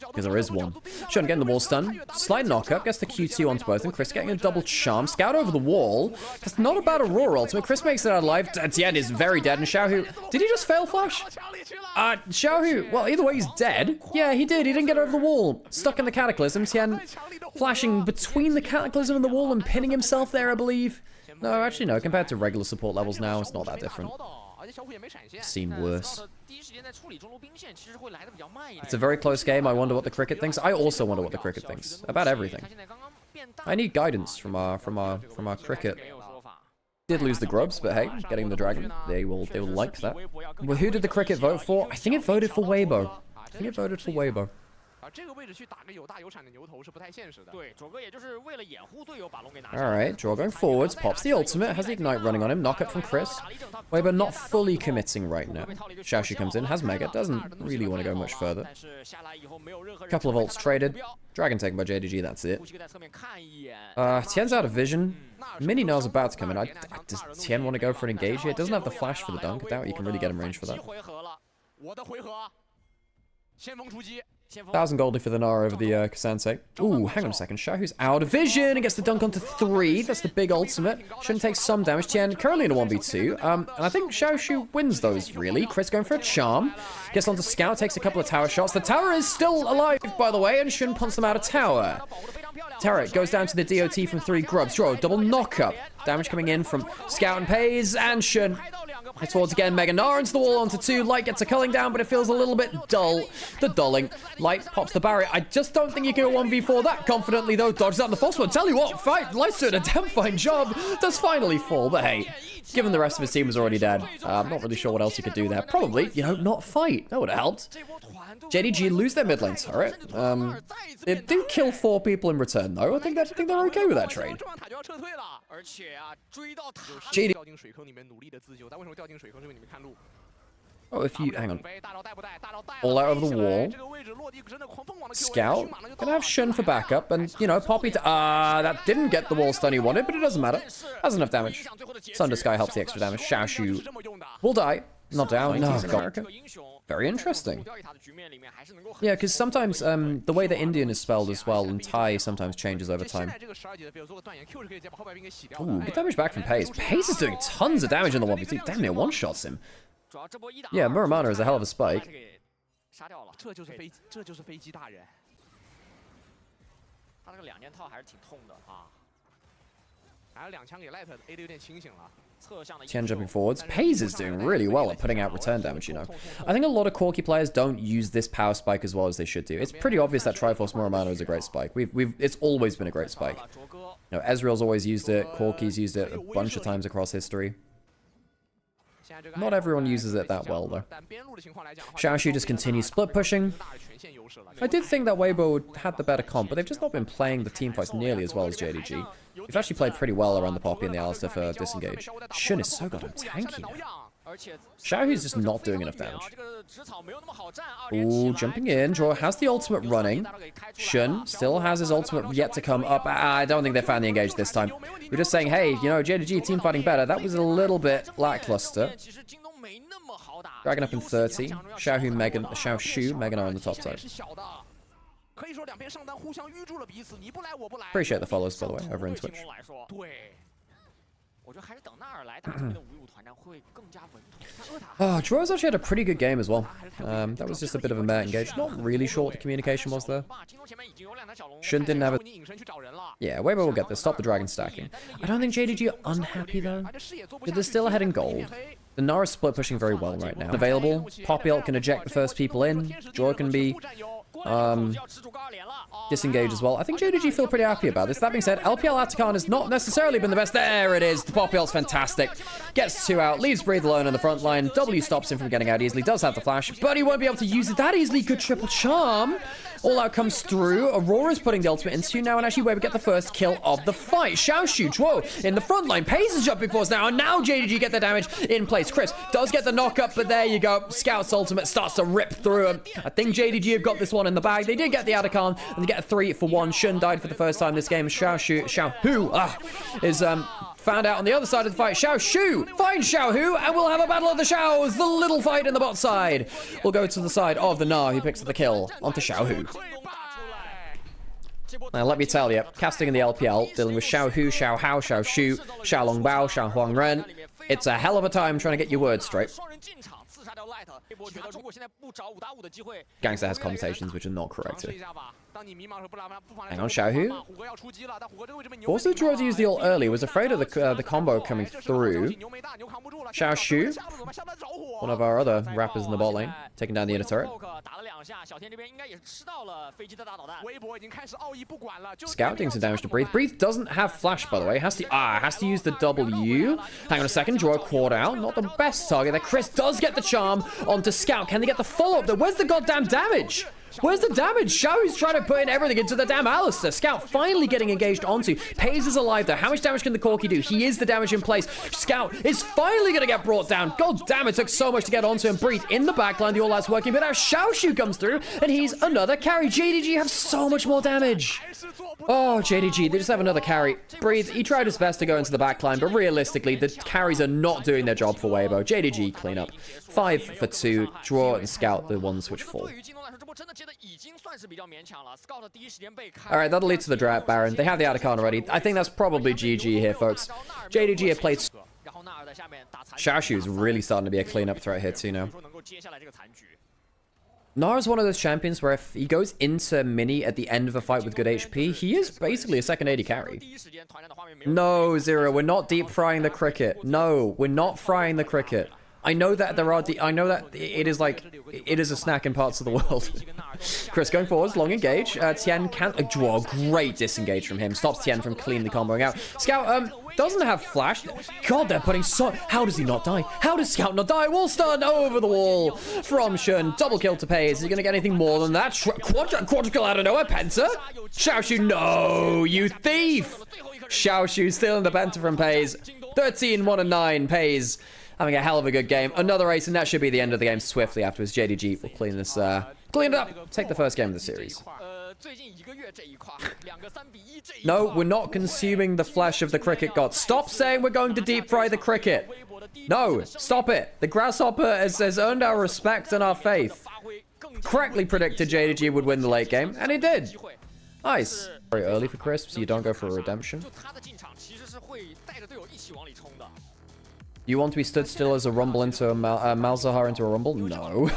Because there is one. Shun getting the wall stun. Slight knockup. Gets the Q2 onto both. And Chris getting a double charm. Scout over the wall. That's not a bad Aurora ultimate. Chris makes it out alive. Tien is very dead. And Xiaohu... Did he just fail flash? Xiaohu... Well, either way, he's dead. Yeah, he did. He didn't get over the wall. Stuck in the Cataclysm. Tien flashing between the Cataclysm and the wall and pinning himself there, I believe. No, actually no. Compared to regular support levels now, it's not that different. It's seen worse. It's a very close game. I wonder what the cricket thinks. I also wonder what the cricket thinks about everything. I need guidance from our cricket. Did lose the grubs, but hey, getting the dragon, they will like that. Well, who did the cricket vote for? I think it voted for Weibo. Alright, Draw going forwards, pops the ultimate, has the ignite running on him, knock up from Chris. Weber not fully committing right now. Xiaoxu comes in, has Mega, doesn't really want to go much further. Couple of ults traded. Dragon taken by JDG, that's it. Tien's out of vision. Mini Nil's about to come in. Does Tien want to go for an engage here? Doesn't have the flash for the dunk. I doubt you can really get him range for that. 1,000 goldie for the Nara over the Kasante. Ooh, hang on a second. Xiaohu's out of vision and gets the dunk onto 3. That's the big ultimate. Shouldn't take some damage. Tien currently in a 1v2. And I think Xiaoxu wins those, really. Chris going for a charm. Gets onto Scout, takes a couple of tower shots. The tower is still alive, by the way, and Shun punts them out of tower. Turret goes down to the DOT from 3 grubs. Draw, double knock-up. Damage coming in from Scout and Pays, and Shun heads forwards again. Mega Nara into the wall onto 2. Light gets a culling down, but it feels a little bit dull. The dulling. Light pops the barrier. I just don't think you can 1v4 that confidently, though. Dodges out in the false one. Tell you what, Light's doing a damn fine job. Does finally fall, but hey, given the rest of his team was already dead, I'm not really sure what else he could do there. Probably, you know, not fight. That would have helped. JDG lose their mid lane turret. They do kill 4 people in return, though. I think they're okay with that trade. Oh, if you... hang on. All out of the wall. Scout. Gonna have Shun for backup, and, you know, Poppy to... that didn't get the wall stun he wanted, but it doesn't matter. Has enough damage. Thunder Sky helps the extra damage. Xiaoxu will die. Not down. No, God. Very interesting. Yeah, because sometimes the way that Indian is spelled as well, and Thai sometimes changes over time. Ooh, good damage back from Pays. Pays is doing tons of damage in the 1v2. Damn near one-shots him. Yeah, Muramana is a hell of a spike. Tien jumping forwards. Pays is doing really well at putting out return damage, you know. I think a lot of Corki players don't use this power spike as well as they should do. It's pretty obvious that Triforce Muramana is a great spike. It's always been a great spike. You know, Ezreal's always used it. Corki's used it a bunch of times across history. Not everyone uses it that well, though. Xiaoxu just continues split pushing. I did think that Weibo had the better comp, but they've just not been playing the team fights nearly as well as JDG. We've actually played pretty well around the Poppy and the Alistar for disengage. Shun is so goddamn tanky now. Xiaohu's just not doing enough damage. Ooh, jumping in. Draw has the ultimate running. Shun still has his ultimate yet to come up. I don't think they found the engage this time. We're just saying, hey, you know, JDG team fighting better. That was a little bit lackluster. Dragon up in 30. Xiaoxu, Megan are on the top side. Appreciate the follows, by the way, over in Twitch. Droz actually had a pretty good game as well. That was just a bit of a meh engage. Not really sure what the communication was there. Shun didn't have it. Yeah, Weibo will get this. Stop the dragon stacking. I don't think JDG are unhappy though. They're still ahead in gold. The Nara's split pushing very well right now. Available. Poppy ult can eject the first people in. Draw can be disengage as well. I think JDG feel pretty happy about this. That being said, LPL Atakan has not necessarily been the best. There it is. The Poppy ult's fantastic. Gets 2 out. Leaves Breathe alone in the front line. W stops him from getting out easily. Does have the flash, but he won't be able to use it that easily. Good triple charm. All out comes through. Aurora's putting the ultimate into now, and actually Weber get the first kill of the fight. Xiaoxu, Zhuo in the front line. Pays is jumping forwards now, and now JDG get the damage in place. Chris does get the knock up, but there you go. Scout's ultimate starts to rip through him. I think JDG have got this one in the bag. They did get the Atakan, and they get a 3-for-1. Shun died for the first time this game. Xiaohu is found out on the other side of the fight. Xiaoxu finds Xiaohu, and we'll have a battle of the Xiaos. The little fight in the bot side. We'll go to the side of the Na, who picks up the kill onto Xiaohu. Now, let me tell you, casting in the LPL, dealing with Xiaohu, Xiaohao, Xiaoxu, Xiaolongbao, Xiaohuangren, it's a hell of a time trying to get your words straight. Gangster has conversations which are not correct here. Hang on, Xiaohu. Also, Draw to use the ult early. Was afraid of the combo coming through. Xiaoxu, one of our other rappers in the bot lane, taking down the inner turret. Scouting some damage to Breathe. Breathe doesn't have flash, by the way. Has to use the W. Hang on a second. Draw a quad out. Not the best target there. Chris does get the charm onto Scout. Can they get the follow-up there? Where's the goddamn damage? Where's the damage? Xiaohu's trying to put in everything into the damn Alistair. Scout finally getting engaged onto. Pays is alive though. How much damage can the Corki do? He is the damage in place. Scout is finally going to get brought down. God damn, it took so much to get onto him. Breathe in the backline. The all-out's working, but now Xiaoshu comes through, and he's another carry. JDG have so much more damage. Oh, JDG, they just have another carry. Breathe, he tried his best to go into the backline, but realistically, the carries are not doing their job for Weibo. JDG, clean up. 5 for 2. Draw and Scout, the ones which fall. Alright, that'll lead to the Drat Baron. They have the Atacon already. I think that's probably GG here, folks. JDG have played... Xiaoshu's really starting to be a cleanup threat here too now. Nara's one of those champions where if he goes into mini at the end of a fight with good HP, he is basically a second AD carry. No, Zero, we're not deep frying the cricket. No, we're not frying the cricket. I know that there are... I know that it is like... It is a snack in parts of the world. Chris going forwards, long engage. Tien can't draw. Great disengage from him. Stops Tien from cleanly comboing out. Scout, doesn't have flash. God, they're putting so... How does he not die? How does Scout not die? Wall stun over the wall from Shun. Double kill to Pays. Is he going to get anything more than that? Quadruple out of nowhere. Penta? Xiaoshu, no, you thief! Xiaoshu still in the Penta from Pays. 13, 1 and 9. Pays having a hell of a good game. Another ace, and that should be the end of the game swiftly afterwards. JDG will clean this, clean it up. Take the first game of the series. No, we're not consuming the flesh of the cricket god. Stop saying we're going to deep fry the cricket. No, stop it. The grasshopper has earned our respect and our faith. Correctly predicted JDG would win the late game, and he did. Nice. Very early for Crisp, so you don't go for a redemption. You want to be stood still as a rumble into a Malzahar into a rumble? No.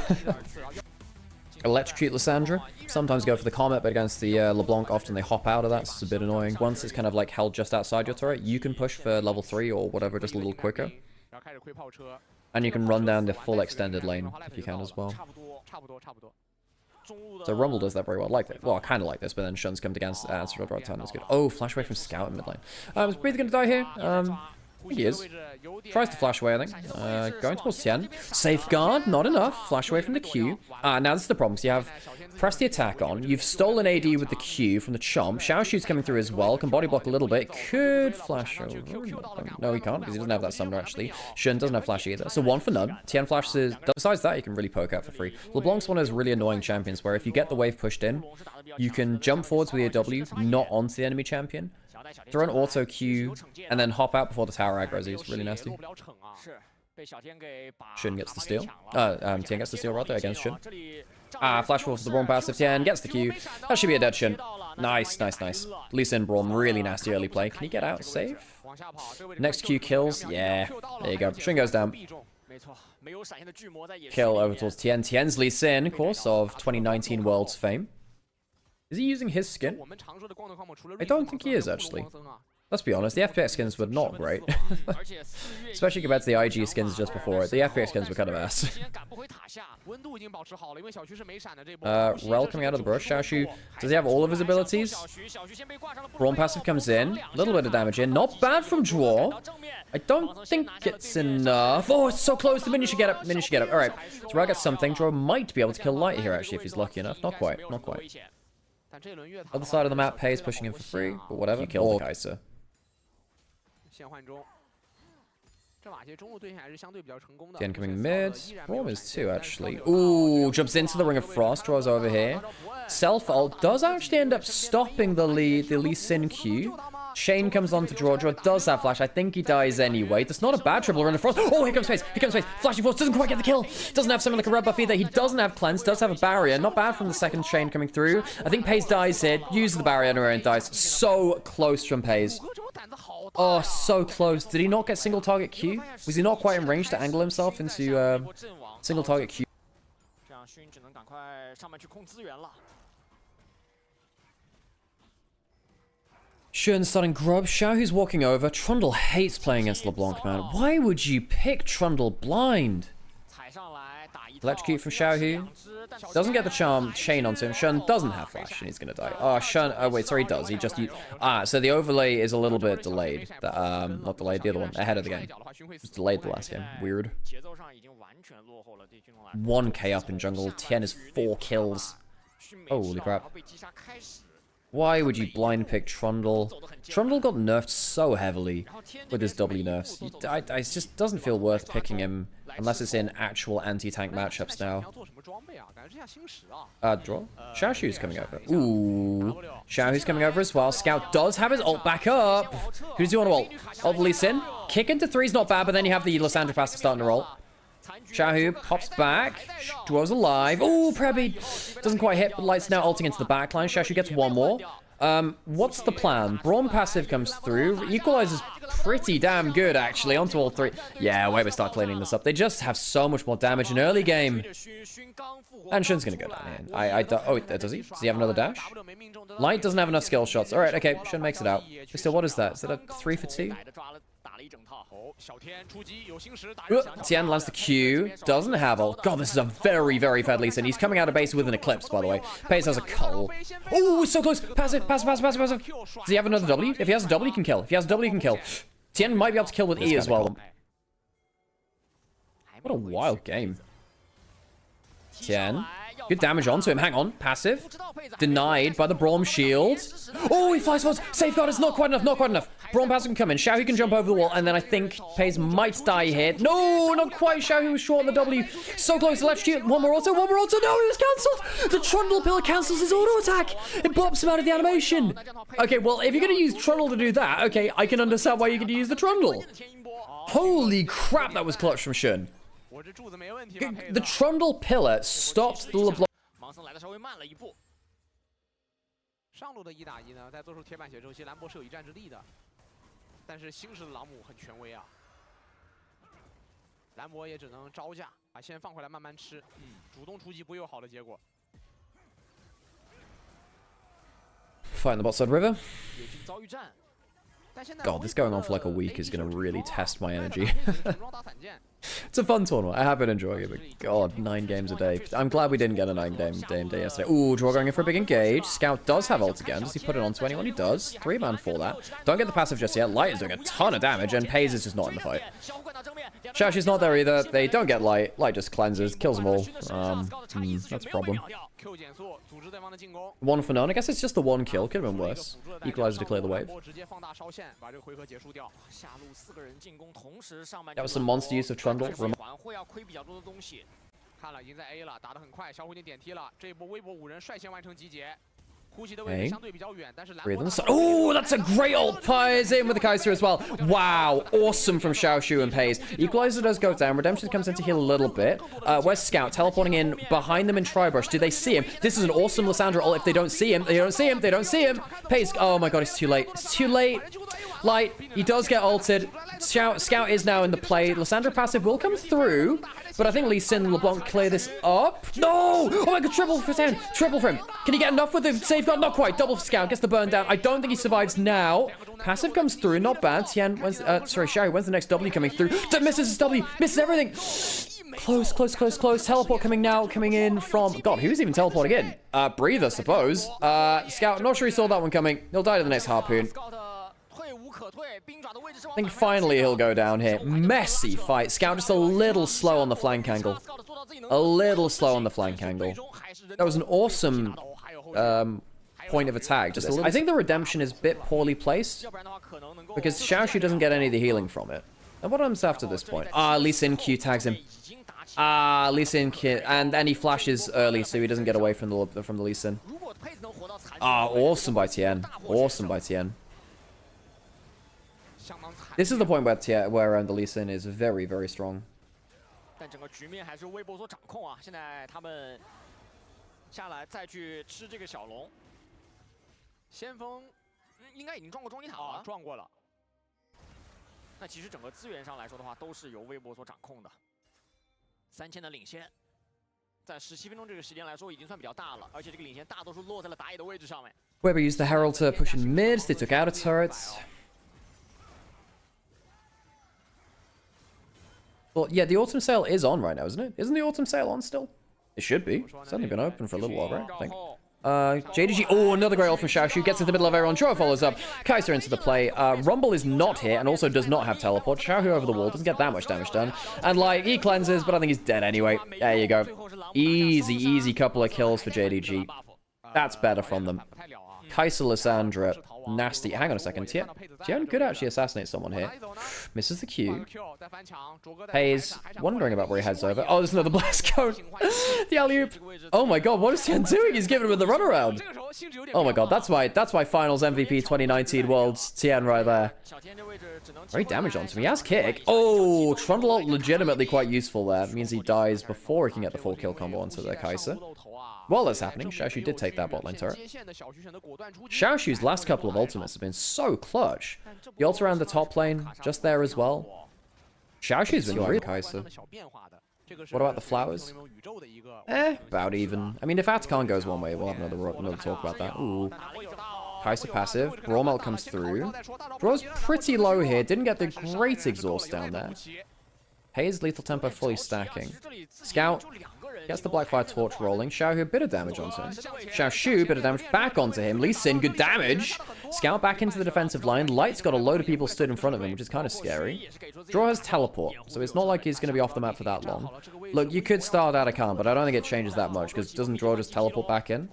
Electrocute Lysandra. Sometimes go for the Comet, but against the LeBlanc, often they hop out of that, so it's a bit annoying. Once it's kind of like held just outside your turret, you can push for level 3 or whatever, just a little quicker. And you can run down the full extended lane if you can as well. So Rumble does that very well. Like that. Well, I kind of like this, but then Shun's come against answer right time. That's good. Oh, flash away from Scout in mid lane. Is Breathe going to die here? I think he is. Tries to flash away, I think. Going towards Tien. Safeguard, not enough. Flash away from the Q. Now this is the problem. So you have press the attack on. You've stolen AD with the Q from the Chomp. Xiaoshu's coming through as well. Can body block a little bit. Could flash over. No, he can't because he doesn't have that summoner actually. Shun doesn't have flash either. So 1 for none. Tien flashes. Besides that, you can really poke out for free. LeBlanc's one of those really annoying champions where if you get the wave pushed in, you can jump forwards with your W, not onto the enemy champion. Throw an auto Q, and then hop out before the tower aggro's. It's really nasty. Shun gets the steal. Tien gets the steal right there against Shun. Flash forward for the Braum passive. Tien gets the Q. That should be a dead Shun. Nice, nice, nice. Lee Sin Braum, really nasty early play. Can he get out safe? Next Q kills. Yeah, there you go. Shun goes down. Kill over towards Tien. Tien's Lee Sin, of course, of 2019 Worlds fame. Is he using his skin? I don't think he is, actually. Let's be honest, the FPX skins were not great. Especially compared to the IG skins just before it. The FPX skins were kind of ass. Rel coming out of the brush. Xiaoshu, does he have all of his abilities? Braum passive comes in. A little bit of damage in. Not bad from Draw. I don't think it's enough. Oh, it's so close. The minion should get up. Minion should get up. Alright. So Rel gets something. Draw might be able to kill Light here, actually, if he's lucky enough. Not quite. Not quite. Other side of the map, Pays pushing him for free, but whatever. Kill the Kai'Sa. Tien coming mid. Braum is 2, actually. Ooh, jumps into the Ring of Frost, draws over here. Self-ult does actually end up stopping the Lee Sin Q. Shane comes on to draw. Draw does have flash. I think he dies anyway. That's not a bad triple Ring of Frost. Oh, here comes Face. Here comes Face. Flashing Force doesn't quite get the kill. Doesn't have something like a red buff either. He doesn't have cleanse. Does have a barrier. Not bad from the second Shane coming through. I think Pays dies here. Uses the barrier and dies. So close from Pays. Oh, so close. Did he not get single target Q? Was he not quite in range to angle himself into single target Q? Shun starting grub. Xiaohu's walking over. Trundle hates playing against LeBlanc, man. Why would you pick Trundle blind? Electrocute from Xiaohu. Doesn't get the charm chain onto him. Shun doesn't have flash and he's gonna die. Oh, Shun. Oh, wait, sorry, he does. He just... so the overlay is a little bit delayed. Not delayed, the other one. Ahead of the game. Just delayed the last game. Weird. 1k up in jungle. Tien is 4 kills. Holy crap. Why would you blind pick Trundle? Trundle got nerfed so heavily with his W nerfs. It just doesn't feel worth picking him unless it's in actual anti-tank matchups now. Draw? Xiaoshu's coming over. Ooh. Xiaohu's coming over as well. Scout does have his ult back up. Who does he want to ult? Ult Lee Sin? Kick into 3's not bad, but then you have the Lissandra passive starting to roll. Xiaohu pops back. Duo's alive. Oh, Prebi doesn't quite hit, but Light's now ulting into the backline. Xiaoshu gets one more. What's the plan? Braum passive comes through. Equalizer's pretty damn good, actually, onto all three. Yeah, wait, we start cleaning this up. They just have so much more damage in early game. And Shun's gonna go down here. Oh, does he? Does he have another dash? Light doesn't have enough skill shots. All right, okay, Shun makes it out. Still, what is that? Is that a 3 for 2? Tian lands the Q. Doesn't have ult. God, this is a very, very fed Lee Sin. He's coming out of base with an Eclipse, by the way. Pace has a cull. Oh, so close. Passive. Does he have another W? If he has a W, he can kill. Tian might be able to kill with E as well. What a wild game. Tian. Good damage onto him. Hang on. Passive. Denied by the Braum shield. Oh, he flies forwards. Safeguard is not quite enough. Braum passive can come in. Xiaohu can jump over the wall. And then I think Paze might die here. No, not quite. Xiaohu was short on the W. So close to left shield. One more auto. No, he was cancelled. The Trundle pillar cancels his auto attack. It bops him out of the animation. Okay, well, if you're going to use Trundle to do that, okay, I can understand why you could use the Trundle. Holy crap, that was clutch from Shun. The Trundle pillar stopped the LeBlanc. 上路的1打1呢，在做出铁板血之后，其实兰博是有一战之力的，但是星矢的朗姆很权威啊，兰博也只能招架，把线放回来慢慢吃，主动出击不会有好的结果。Fight in the bot side river. God, this going on for like a week is going to really test my energy. It's a fun tournament. I have been enjoying it, but God, 9 games a day. I'm glad we didn't get a 9-game day yesterday. Ooh, Draw going in for a big engage. Scout does have ult again. Does he put it onto anyone? He does. 3-man for that. Don't get the passive just yet. Light is doing a ton of damage, and Paze is just not in the fight. Xiaoshu's not there either. They don't get Light. Light just cleanses, kills them all. That's a problem. 1 for none. I guess it's just the 1 kill. Could have been worse. Equalizer to clear the wave. That was some monster use of Trundle. 看了，已经在 A 了，打得很快，小虎已经点踢了，这一波微博5人率先完成集结。 Oh, that's a great ult. Pies in with the Kaiser as well. Wow, awesome from Xiaoshu and Paze. Equalizer does go down. Redemption comes in to heal a little bit. Where's Scout? Teleporting in behind them in Tribrush. Do they see him? This is an awesome Lissandra ult. If they don't see him, they don't see him. Paze, oh my god, it's too late. Light, he does get ulted. Scout is now in the play. Lissandra passive will come through, but I think Lee Sin and LeBlanc clear this up. No! Oh my god, triple for 10. Triple for him. Can he get enough with the safeguard? Not quite. Double for Scout. Gets the burn down. I don't think he survives now. Passive comes through. Not bad. Tian, Xiaohu, when's the next W coming through? Misses his W. Misses everything. Close. Teleport coming now. Coming in from... God, who's even teleporting in? Breather, suppose. Scout, not sure he saw that one coming. He'll die to the next Harpoon. I think finally he'll go down here. Messy fight. Scout just a little slow on the flank angle. That was an awesome point of attack. Just I think the redemption is a bit poorly placed because Xiaoshu doesn't get any of the healing from it. And what happens after this point? Lee Sin Q tags him. Lee Sin and he flashes early so he doesn't get away from the Lee Sin. Awesome by Tian. This is the point where the Lee Sin is very, very strong. 但整个局面还是微博所掌控啊！现在他们下来再去吃这个小龙，先锋应该已经撞过中医塔了，撞过了。那其实整个资源上来说的话，都是由微博所掌控的。3000的领先，在17分钟这个时间来说，已经算比较大了，而且这个领先大多数落在了打野的位置上面。Weber used the Herald to push in mid. They took out a turret. Well, yeah, the autumn sale is on right now, isn't it? Isn't the autumn sale on still? It should be. It's only been open for a little while, right? I think. JDG. Oh, another great ult from Xiaoshu. Gets into the middle of everyone. Draw follows up. Kaiser into the play. Rumble is not here and also does not have teleport. Xiaohu over the wall. Doesn't get that much damage done. And, like, he cleanses, but I think he's dead anyway. There you go. Easy couple of kills for JDG. That's better from them. Kai'Sa, Lissandra, nasty. Hang on a second. Tian could actually assassinate someone here. Misses the Q. Hayes wondering about where he heads over. Oh, there's another blast cone. The alley-oop. Oh my god, what is Tian doing? He's giving him the runaround. Oh my god, that's my finals MVP 2019 Worlds Tian right there. Very damaged onto him. He has kick. Oh, Trundle ult legitimately quite useful there. It means he dies before he can get the full kill combo onto the Kai'Sa. While that's happening, Xiaoshu did take that bot lane turret. Xiaoshu's last couple of ultimates have been so clutch. The ult around the top lane, just there as well. Xiaoshu's been really Kai'Sa. What about the flowers? About even. I mean, if Atakan goes one way, we'll have another talk about that. Ooh. Kai'Sa passive. Raw Melt comes through. Draw's pretty low here. Didn't get the great exhaust down there. Hayes lethal tempo fully stacking. Scout gets the Blackfire torch rolling. Xiaohu a bit of damage onto him. Xiaoshu bit of damage back onto him. Lee Sin good damage. Scout back into the defensive line. Light's got a load of people stood in front of him, which is kind of scary. Draw has teleport, so it's not like he's going to be off the map for that long. Look, you could start Atakan, but I don't think it changes that much, because doesn't Draw just teleport back in?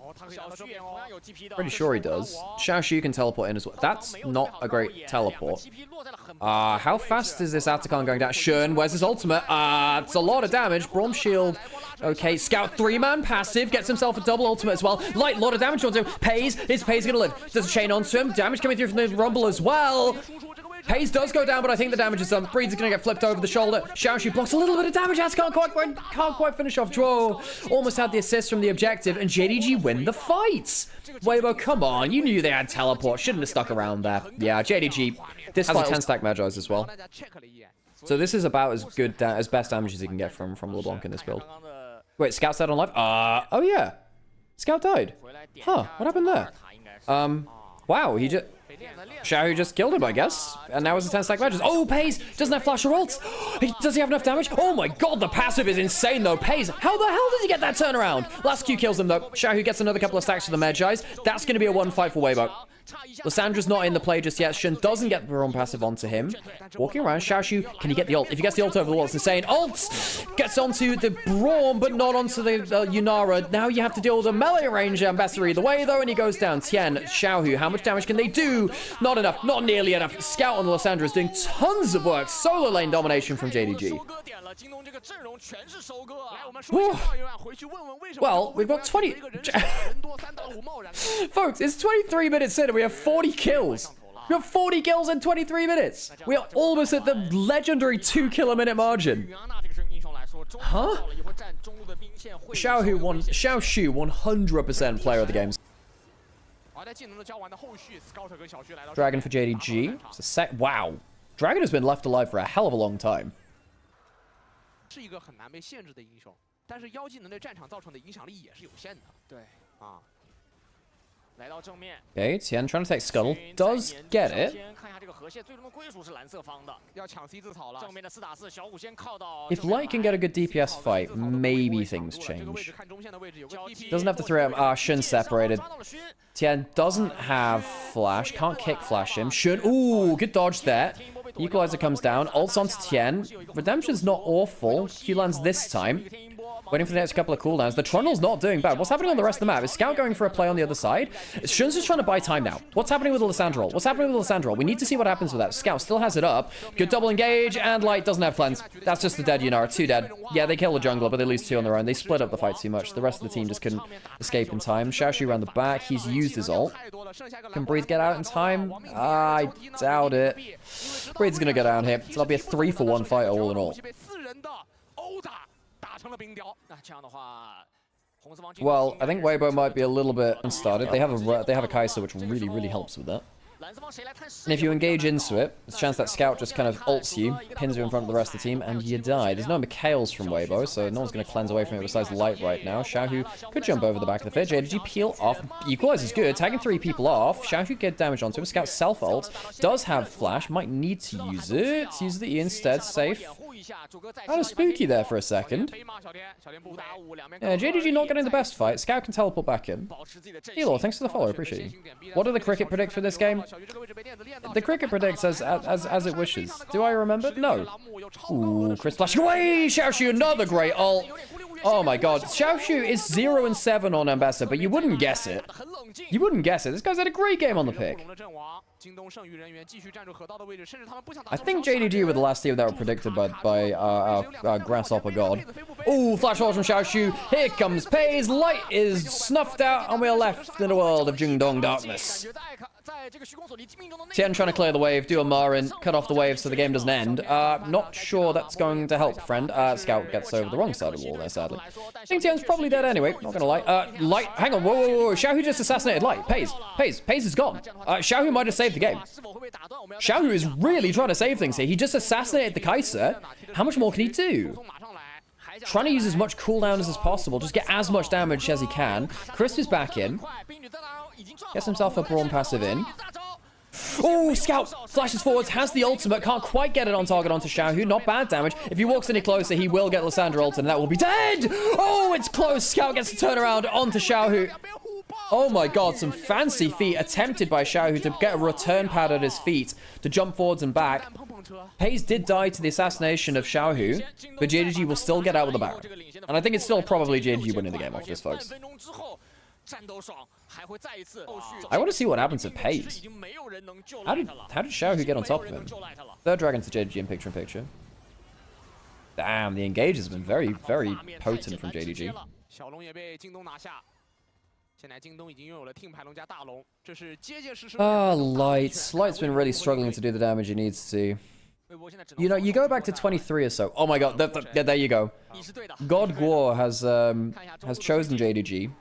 Pretty sure he does. Xiaoshu can teleport in as well. That's not a great teleport. How fast is this Atakan going down? Shun, where's his ultimate? It's a lot of damage. Braum shield. Okay, Scout 3-man passive. Gets himself a double ultimate as well. Light, lot of damage onto him. Pays. Is Pays going to live? Does a chain onto him? Damage coming through from the Rumble as well. Pays does go down, but I think the damage is done. Breed's going to get flipped over the shoulder. Xiaoshu blocks a little bit of damage. Can't quite finish off Draw. Almost had the assist from the objective, and JDG win the fight. Weibo, come on. You knew they had teleport. Shouldn't have stuck around there. Yeah, JDG. This has a 10-stack Magi's as well. So this is about as good, as best damage as you can get from LeBlanc in this build. Wait, Scout's dead on live? Oh yeah. Scout died. Huh, what happened there? Wow, Xiaohu just killed him, I guess. And now it's a 10-stack Magi's. Oh, Pays doesn't have flash or ult. Does he have enough damage? Oh my god, the passive is insane though. Pays, how the hell did he get that turnaround? Last Q kills him though. Xiaohu gets another couple of stacks for the Magi's. That's going to be a 1-5 for Weibo. Lissandra's not in the play just yet. Shun doesn't get the wrong passive onto him. Walking around, Xiaoshu, can he get the ult? If he gets the ult over the wall, it's insane. Ult! Gets onto the Braum, but not onto the Yunara. Now you have to deal with a melee range Ambassador either way, though, and he goes down. Tian, Xiaohu, how much damage can they do? Not enough, not nearly enough. Scout on Lissandra is doing tons of work. Solo lane domination from JDG. Well, we've got 20... Folks, it's 23 minutes in and we have 40 kills. We have 40 kills in 23 minutes. We are almost at the legendary 2-kill-a-minute margin. Huh? Xiaoshu 100% player of the game. Dragon for JDG. It's a wow. Dragon has been left alive for a hell of a long time. Okay, Tian trying to take Scuttle. Does get it. If Light can get a good DPS fight, maybe things change. Doesn't have the 3M. Shun separated. Tian doesn't have flash. Can't kick flash him. Shun. Ooh, good dodge there. Equalizer comes down. Ults onto Tian. Redemption's not awful. Q lands this time. Waiting for the next couple of cooldowns. The Trundle's not doing bad. What's happening on the rest of the map? Is Scout going for a play on the other side? Shun's just trying to buy time now. What's happening with the Lissandra? What's happening with the Lissandra? We need to see what happens with that. Scout still has it up. Good double engage, and Light doesn't have cleanse. That's just the dead Yunara. 2 dead. Yeah, they kill the jungler, but they lose 2 on their own. They split up the fight too much. The rest of the team just couldn't escape in time. Xiaoshu around the back. He's used his ult. Can Breed get out in time? I doubt it. Breed's gonna go down here. So that'll be a 3-for-1 fight all in all. Well, I think Weibo might be a little bit unstarted. They have a Kai'Sa, which really helps with that. And if you engage into it, there's a chance that Scout just kind of ults you, pins you in front of the rest of the team, and you die. There's no Mikhails from Weibo, so no one's going to cleanse away from it besides Light right now. Xiaohu could jump over the back of the fit. JDG peel off. Equalizer's good. Tagging 3 people off. Xiaohu get damage onto him. Scout self-ult. Does have flash. Might need to use it. Use the E instead. Safe. Kind of spooky there for a second. Yeah, JDG not getting the best fight. Scout can teleport back in. Elor, thanks for the follow. Appreciate you. What do the cricket predict for this game? The cricket predicts as it wishes. Do I remember? No. Ooh, Chris flashing away! Xiaoshu, another great ult. Oh my god. Xiaoshu is 0-7 on Ambassador, but you wouldn't guess it. You wouldn't guess it. This guy's had a great game on the pick. I think JDG were the last team that were predicted by our Grasshopper God. Ooh, flash ult from Xiaoshu. Here comes Pays. Light is snuffed out, and we are left in a world of Jingdong darkness. Tian trying to clear the wave, do a Marin, cut off the wave so the game doesn't end. Not sure that's going to help, friend. Scout gets over the wrong side of the wall there, sadly. I think Tian's probably dead anyway, not gonna lie. Light, hang on, whoa. Xiaohu just assassinated Light. Pays is gone. Xiaohu might have saved the game. Xiaohu is really trying to save things here. He just assassinated the Kai'Sa. How much more can he do? Trying to use as much cooldowns as possible, just get as much damage as he can. Chris is back in. Gets himself a Brawn passive in. Oh, Scout flashes forwards, has the ultimate, can't quite get it on target onto Xiaohu. Not bad damage. If he walks any closer, he will get Lissandra ult, and that will be dead! Oh, it's close. Scout gets to turn around onto Xiaohu. Oh my god, some fancy feet attempted by Xiaohu to get a return pad at his feet to jump forwards and back. Pays did die to the assassination of Xiaohu, but JDG will still get out with the Baron. And I think it's still probably JDG winning the game off this, folks. I want to see what happens to Pays. How did Xiaohu get on top of him? Third dragon to JDG in picture-in-picture. Damn, the engage has been very, very potent from JDG. Light's been really struggling to do the damage he needs to. You know, you go back to 23 or so. Oh my god, there you go. God Guo has chosen JDG.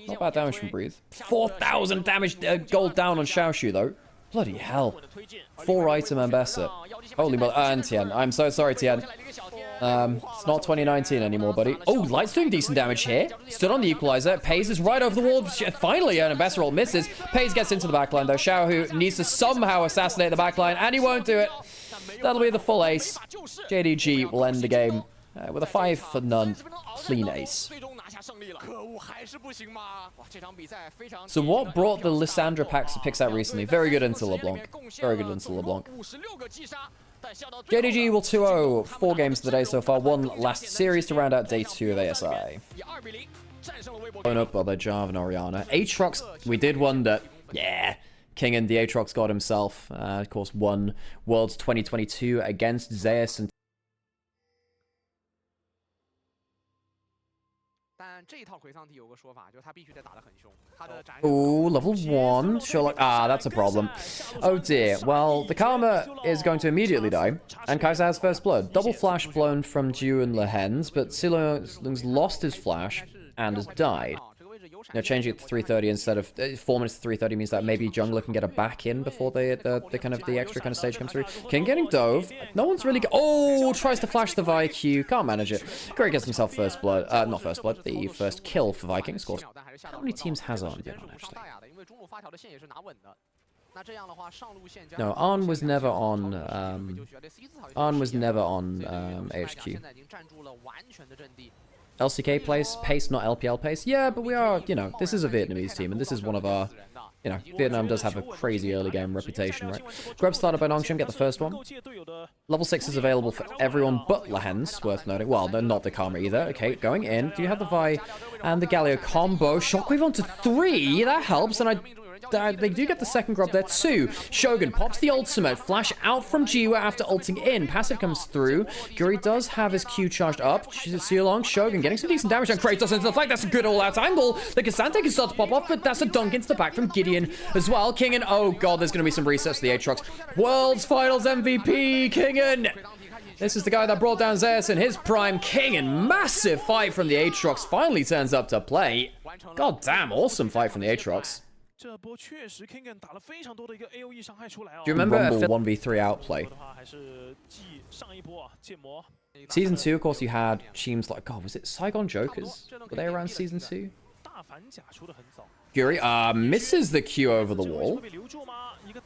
Not bad damage from Breathe. 4,000 damage gold down on Xiaoshu though. Bloody hell. 4-item Ambassador. Holy mother. And Tian. I'm so sorry, Tian. It's not 2019 anymore, buddy. Oh, Light's doing decent damage here. Stood on the equalizer. Pays is right over the wall. Finally, an Ambassador ult misses. Pays gets into the backline, though. Xiaohu needs to somehow assassinate the backline, and he won't do it. That'll be the full ace. JDG will end the game with a 5-for-none clean ace. So what brought the Lissandra picks out recently? Very good into LeBlanc. Very good into LeBlanc. JDG will 2-0. 4 games of the day so far. 1 last series to round out day 2 of ASI. Blown up by the Jarvan Orianna. Aatrox, we did wonder. Yeah. King and the Aatrox god himself. Of course, won Worlds 2022 against Zeus and oh, level 1. Sure, that's a problem. Oh dear. Well, the Karma is going to immediately die, and Kai'Sa has first blood. Double flash blown from Ju and Lehens, but Silung's lost his flash and has died. Now changing it to 3:30 instead of 4 minutes to 3:30 means that maybe jungler can get a back in before the extra kind of stage comes through. King getting dove. No one's really. Oh, tries to flash the ViQ. Can't manage it. Great gets himself first blood. Not first blood. The first kill for Vikings. Of course. How many teams has Arn been on actually? No, Arn was never on. Arn was never on HQ. LCK pace, not LPL pace. Yeah, but we are, you know, this is a Vietnamese team, and this is one of our, you know, Vietnam does have a crazy early game reputation, right? Grub started by Nongshim, get the first one. Level 6 is available for everyone but Lehens, worth noting. Well, they're not the Karma either. Okay, going in. Do you have the Vi and the Galio combo? Shockwave onto 3, that helps, and they do get the second grub there too. Shogun pops the ultimate. Flash out from Jiwa after ulting in. Passive comes through. Guri does have his Q charged up. See along. Shogun getting some decent damage on Kratos into the flank. That's a good all-out angle. The Cassante can start to pop off, but that's a dunk into the back from Gideon as well. Kingen, oh god, there's going to be some resets to the Aatrox. World's Finals MVP, Kingen! This is the guy that brought down Zeus in his prime. Kingen, massive fight from the Aatrox. Finally turns up to play. God damn, awesome fight from the Aatrox. Do you remember a 1v3 outplay? Season 2, of course, you had teams like, God, was it Saigon Jokers? Were they around Season 2? Guri misses the Q over the wall.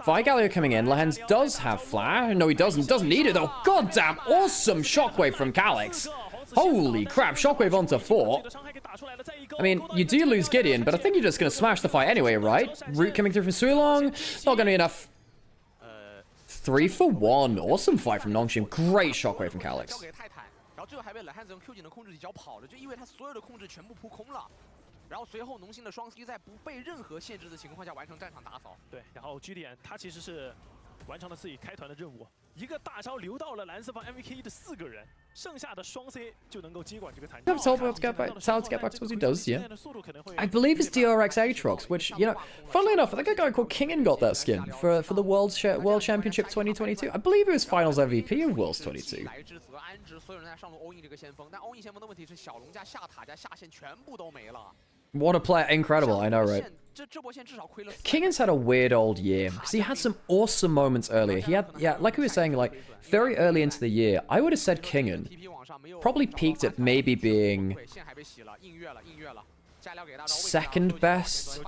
Galio coming in. Lehens does have flash. No, he doesn't. Doesn't need it, though. God damn, awesome shockwave from Calyx. Holy crap, shockwave onto 4. I mean, you do lose Gideon, but I think you're just going to smash the fight anyway, right? Root coming through from Suilong. Not going to be enough. 3 for 1. Awesome fight from Nongshim. Great shockwave from Calyx. 然后最后还被冷汉子用 Q 技能控制一脚跑了，就意味他所有的控制全部扑空了。然后随后农心的双 C 在不被任何限制的情况下完成战场打扫。对，然后 G 点他其实是完成了自己开团的任务，一个大招留到了蓝色方 MVK 的4个人，剩下的双 C 就能够接管这个残局。Tell to get back towards he does, yeah. I believe it's DRX Aatrox, which, you know, funnily enough, I think a guy called Kingen got that skin for the World Championship 2022. I believe he was Finals MVP of Worlds 22. 所有人在上路 all in 这个先锋，但 all in 先锋的问题是小龙加下塔加下线全部都没了。 What a player. Incredible, I know, right? Kingen's had a weird old year, because he had some awesome moments earlier. He had, yeah, like we were saying, like, very early into the year, I would have said Kingen probably peaked at maybe being second best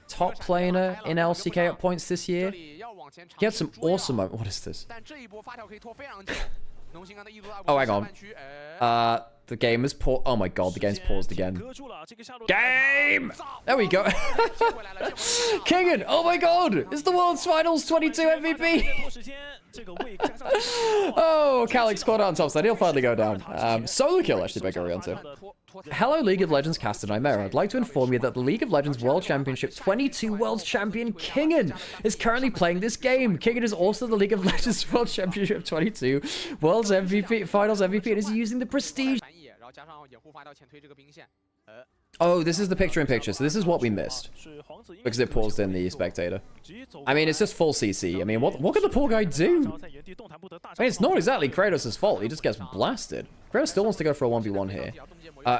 top planer in LCK at points this year. He had some awesome moments. What is this? Oh, hang on. The game is paused. Oh my god, the game's paused again. Game! There we go. Kingen! Oh my god! It's the World's Finals 22 MVP! Oh, Calyx caught out on top side. He'll finally go down. Solo kill, actually, by Gorianto. Hello, League of Legends caster Nightmare. I'd like to inform you that the League of Legends World Championship 22 World Champion Kingen is currently playing this game. Kingen is also the League of Legends World Championship 22 World's MVP, Finals MVP, and is using the prestige. Oh, this is the picture-in-picture, so this is what we missed. Because it paused in the spectator. I mean, it's just full CC. I mean, what can the poor guy do? I mean, it's not exactly Kratos' fault. He just gets blasted. Kratos still wants to go for a 1v1 here.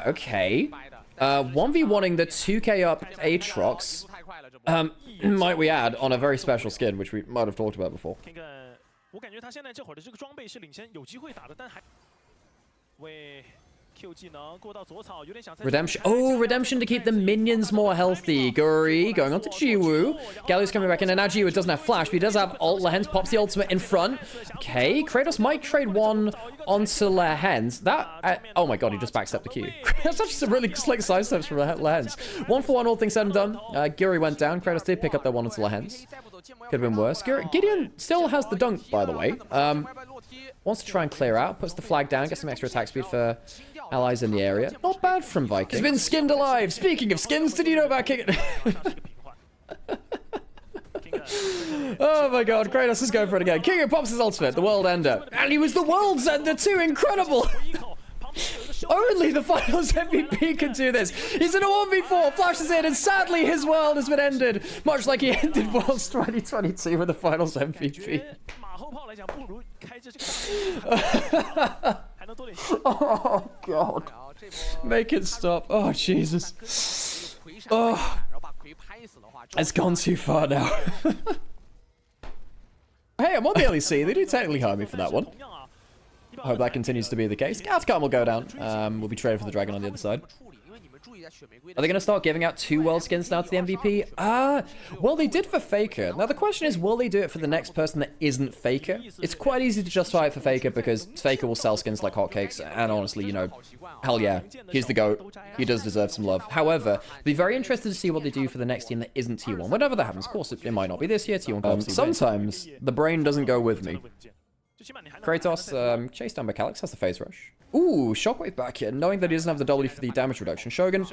Okay. 1v1ing the 2k up Aatrox. Might we add, on a very special skin, which we might have talked about before. Redemption. Oh, redemption to keep the minions more healthy. Guri going on to Jiwoo. Galio's coming back in, and now Jiwoo doesn't have flash, but he does have ult. Lehens pops the ultimate in front. Okay, Kratos might trade one onto Lehens. That, oh my god, he just backstepped the Q. That's actually some really slick side steps from Lehens. 1-for-1, all things said and done. Guri went down. Kratos did pick up that one onto Lehens. Could have been worse. Gideon still has the dunk, by the way. Wants to try and clear out. Puts the flag down. Gets some extra attack speed for allies in the area. Not bad from Viking. He's been skinned alive. Speaking of skins, did you know about King? Oh my god, Kratos is going for it again. King pops his ultimate, the world ender. And he was the world's ender too, incredible! Only the Finals MVP can do this. He's in a 1v4, flashes in, and sadly his world has been ended. Much like he ended Worlds 2022 with the Finals MVP. Oh god. Make it stop. Oh Jesus. Oh. It's gone too far now. Hey, I'm on the LEC. They do technically hire me for that one. I hope that continues to be the case. Gatscom will go down. We'll be traded for the dragon on the other side. Are they going to start giving out 2 world skins now to the MVP? Well, they did for Faker. Now, the question is, will they do it for the next person that isn't Faker? It's quite easy to justify it for Faker because Faker will sell skins like hotcakes. And honestly, you know, hell yeah, he's the GOAT. He does deserve some love. However, I'd be very interested to see what they do for the next team that isn't T1. Whenever that happens, of course, it might not be this year. T1 sometimes the brain doesn't go with me. Kratos, chased down by Calyx, has the phase rush. Ooh, Shockwave back here, knowing that he doesn't have the W for the damage reduction. Shogun,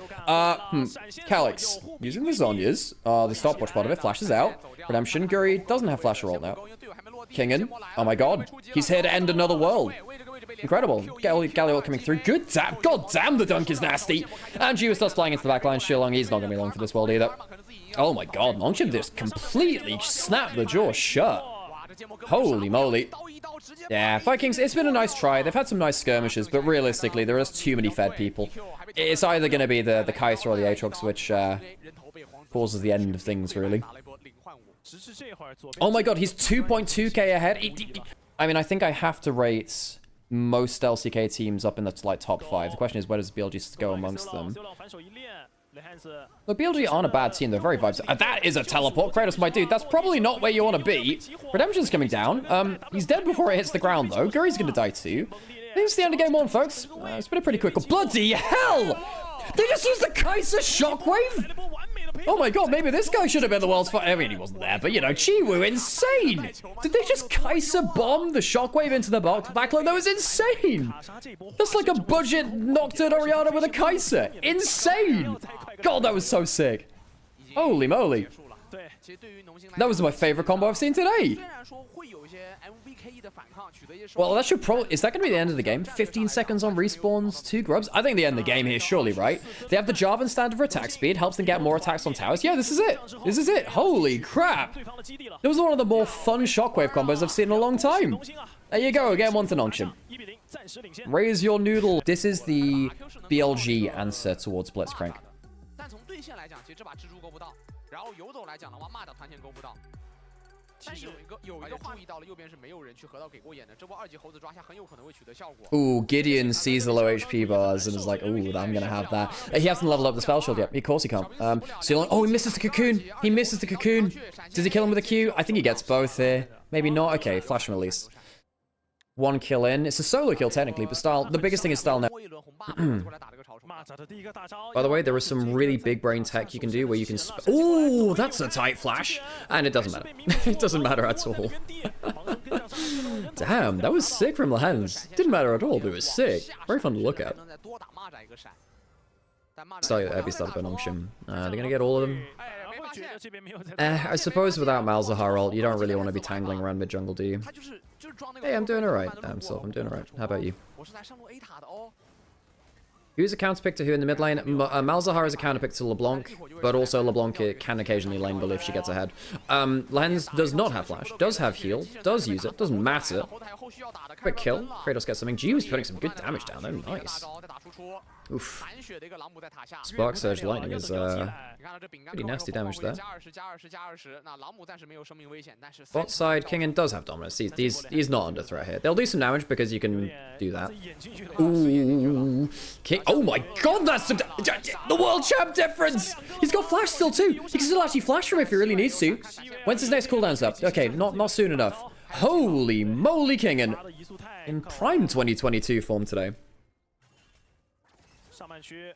Calyx, using the Zhonya's, the stopwatch part of it, flashes out. Redemption, Guri doesn't have flash or ult now. Kingen, oh my god, he's here to end another world. Incredible. Galio coming through. Good damn, god damn, the dunk is nasty. And Jiwoo starts flying into the backline. Shillong, he's not going to be long for this world either. Oh my god, Nongshim just completely snapped the jaw shut. Holy moly. Yeah, Vikings, it's been a nice try. They've had some nice skirmishes, but realistically, there are just too many fed people. It's either going to be the Kaiser or the Aatrox, which causes the end of things, really. Oh my god, he's 2.2k ahead. I mean, I think I have to rate most LCK teams up in the like top 5. The question is, where does BLG go amongst them? Look, BLG aren't a bad team. They're very vibes. That is a teleport. Kratos, my dude. That's probably not where you want to be. Redemption's coming down. He's dead before it hits the ground, though. Guri's going to die, too. I think it's the end of game 1, folks. It's been a pretty quick one. Bloody hell! They just used the Kaiser shockwave? Oh my god, maybe this guy should have been the world's fight. I mean, he wasn't there, but you know, Chiwoo, insane! Did they just Kaiser bomb the shockwave into the backline? That was insane! That's like a budget Nocturne Oriana with a Kaiser. Insane! God, that was so sick. Holy moly. That was my favorite combo I've seen today. Well, that should probably... Is that going to be the end of the game? 15 seconds on respawns, 2 grubs? I think they end the game here, surely, right? They have the Jarvan standard for attack speed, helps them get more attacks on towers. Yeah, this is it. This is it. Holy crap. It was one of the more fun shockwave combos I've seen in a long time. There you go, again, one to Nongshim. Raise your noodle. This is the BLG answer towards Blitzcrank. 其实有一个注意到了右边是没有人去河道给过眼的，这波2级猴子抓下很有可能会取得效果。Ooh, Gideon sees the low HP bars and is like, ooh, I'm gonna have that. He hasn't leveled up the spell shield yet. Of course he can't. Oh, he misses the cocoon. He misses the cocoon. Does he kill him with a Q? I think he gets both here. Maybe not. Okay, flash release. 1 kill in. It's a solo kill technically, but style. The biggest thing is style now. By the way, there is some really big brain tech you can do where you can... Ooh, that's a tight flash. And it doesn't matter. It doesn't matter at all. Damn, that was sick from Lehens. Didn't matter at all, but it was sick. Very fun to look at. Start heavy started by Nongshim. They're gonna get all of them. I suppose without Malzahar ult, you don't really want to be tangling around mid-jungle, do you? Hey, I'm doing alright. I'm doing alright. How about you? Who's a counterpick to who in the mid lane? Malzahar is a counterpick to LeBlanc, but also LeBlanc can occasionally lane bull if she gets ahead. Lens does not have flash, does have heal, does use it, doesn't matter. Quick kill. Kratos gets something. G was putting some good damage down there. Nice. Oof. Spark Surge Lightning is pretty nasty damage there. Bot side, Kingen does have dominance. He's not under threat here. They'll do some damage because you can do that. Ooh. King. Oh my god, that's some... The world champ difference! He's got flash still too! He can still actually flash from him if he really needs to. When's his next cooldown's up? Okay, not soon enough. Holy moly, Kingen! In prime 2022 form today.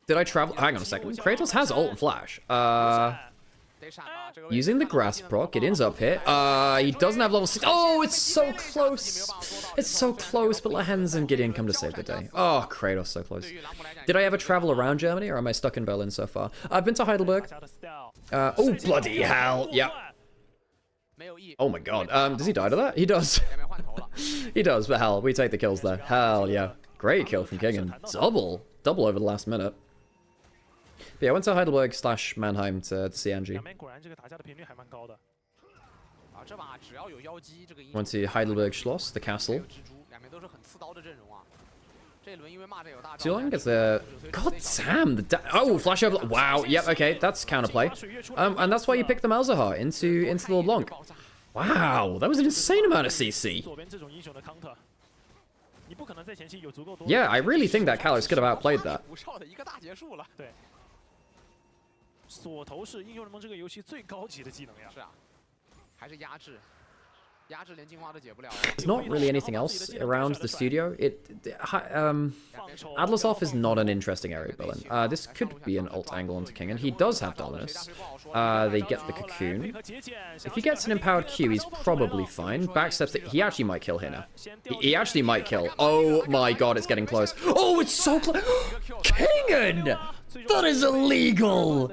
Did I travel? Hang on a second. Kratos has ult and flash. Using the grass proc, Gideon's up here. He doesn't have level 6. Oh, it's so close. It's so close, but Lehens and Gideon come to save the day. Oh, Kratos, so close. Did I ever travel around Germany, or am I stuck in Berlin so far? I've been to Heidelberg. Oh, bloody hell. Yep. Oh my god. Does he die to that? He does. He does, but hell, we take the kills there. Hell yeah. Great kill from Kingen. Double over the last minute. But yeah, I went to Heidelberg / Mannheim to see Angie. Went to Heidelberg Schloss, the castle. Zulong gets the... God damn! Oh, flash over... Wow, yep, okay, that's counterplay. And that's why you picked the Malzahar into the LeBlanc. Wow, that was an insane amount of CC. Yeah, I really think that Kalos could have outplayed that. There's not really anything else around the studio. Adlershof is not an interesting area, Berlin. This could be an ult angle onto Kingen. He does have dominance. They get the cocoon. If he gets an empowered Q, he's probably fine. Backsteps it. He actually might kill here now. He actually might kill. Oh my god, it's getting close. Oh, it's so close. Kingen! That is illegal!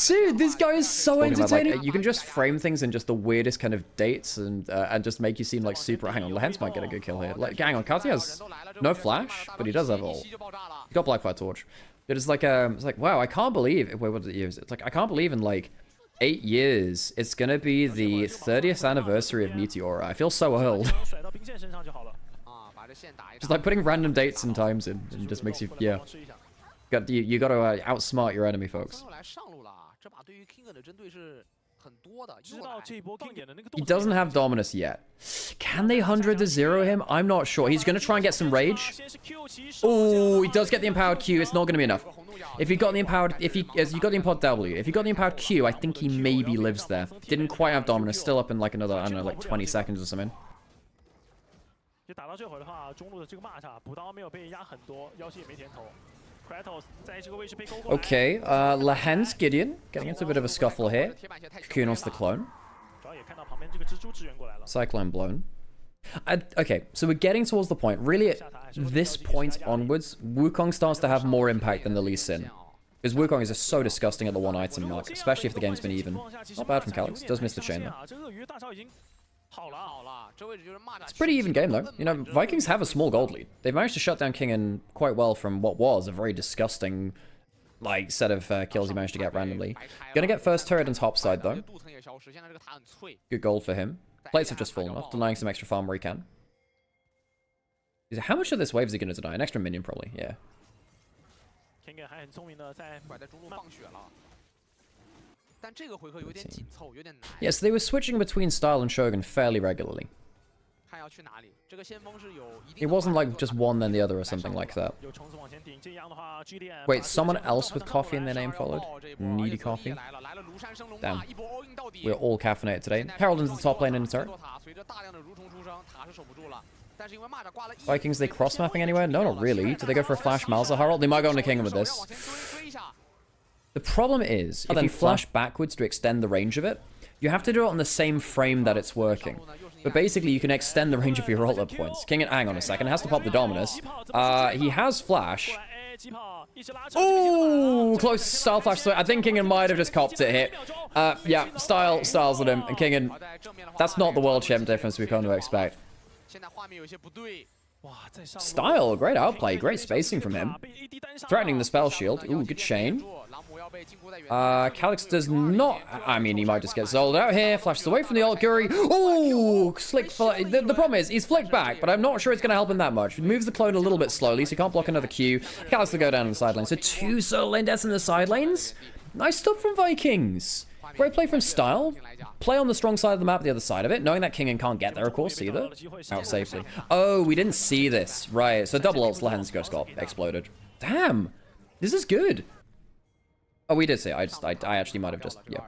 Dude, this guy is so entertaining. You can just frame things in just the weirdest kind of dates and just make you seem like super... Hang on, Lehens might get a good kill here. Like, hang on, Kati has no flash, but he does have ult. He got Blackfire Torch. It's like, wow, I can't believe... Wait, what did it use? It's like, I can't believe in, like, 8 years, it's gonna be the 30th anniversary of Meteora. I feel so old. Just like putting random dates and times in, and just makes you, yeah. You gotta outsmart your enemy, folks. He doesn't have Dominus yet. Can they 100 to 0 him? I'm not sure. He's gonna try and get some rage. Oh, he does get the empowered Q. It's not gonna be enough. If he got the empowered, you got the empowered W. If you got the empowered Q, I think he maybe lives there. Didn't quite have Dominus. Still up in like another, I don't know, like 20 seconds or something. Okay, Lahen's Gideon getting into a bit of a scuffle here. Cocoon onto the clone. Cyclone blown. Okay, so we're getting towards the point. Really, at this point onwards, Wukong starts to have more impact than the Lee Sin. Because Wukong is just so disgusting at the one item mark, especially if the game's been even. Not bad from Calyx. Does miss the chain though. It's a pretty even game though. You know, Vikings have a small gold lead. They've managed to shut down Kingen quite well from what was a very disgusting, like, set of kills he managed to get randomly. Gonna get first turret and top side though. Good gold for him. Plates have just fallen off, denying some extra farm where he can. How much of this wave is he gonna deny? An extra minion probably, yeah. Yes, they were switching between Style and Shogun fairly regularly. It wasn't like just one then the other or something like that. Wait, someone else with coffee in their name followed? Needy coffee? Damn. We're all caffeinated today. Herald into the top lane in the turret. Vikings, they cross-mapping anywhere? No, not really. Do they go for a flash Malzahar Herald? They might go into Kingdom with this. The problem is, if you flash backwards to extend the range of it, you have to do it on the same frame that it's working. But basically, you can extend the range of your roll-up points. Kingen, hang on a second, has to pop the Dominus. He has flash. Ooh, close Style flash. I think Kingen might have just copped it here. Yeah, Styles at him, and Kingen, that's not the world champ difference we come to expect. Style, great outplay, great spacing from him. Threatening the spell shield. Ooh, good chain. Calyx does not. I mean, he might just get sold out here. Flashes away from the ult Guri. Ooh, slick. The problem is, he's flicked back, but I'm not sure it's going to help him that much. He moves the clone a little bit slowly, so he can't block another Q. Calyx will go down in the side lane. So 2 solo lane deaths in the side lanes. Nice stuff from Vikings. Great play from Style. Play on the strong side of the map, the other side of it, knowing that Kingen can't get there, of course, either. Out safely. Oh, we didn't see this. Right, so double ults, Lahen's Ghost got exploded. Damn. This is good. Oh, we did see it. I actually might have just, yeah.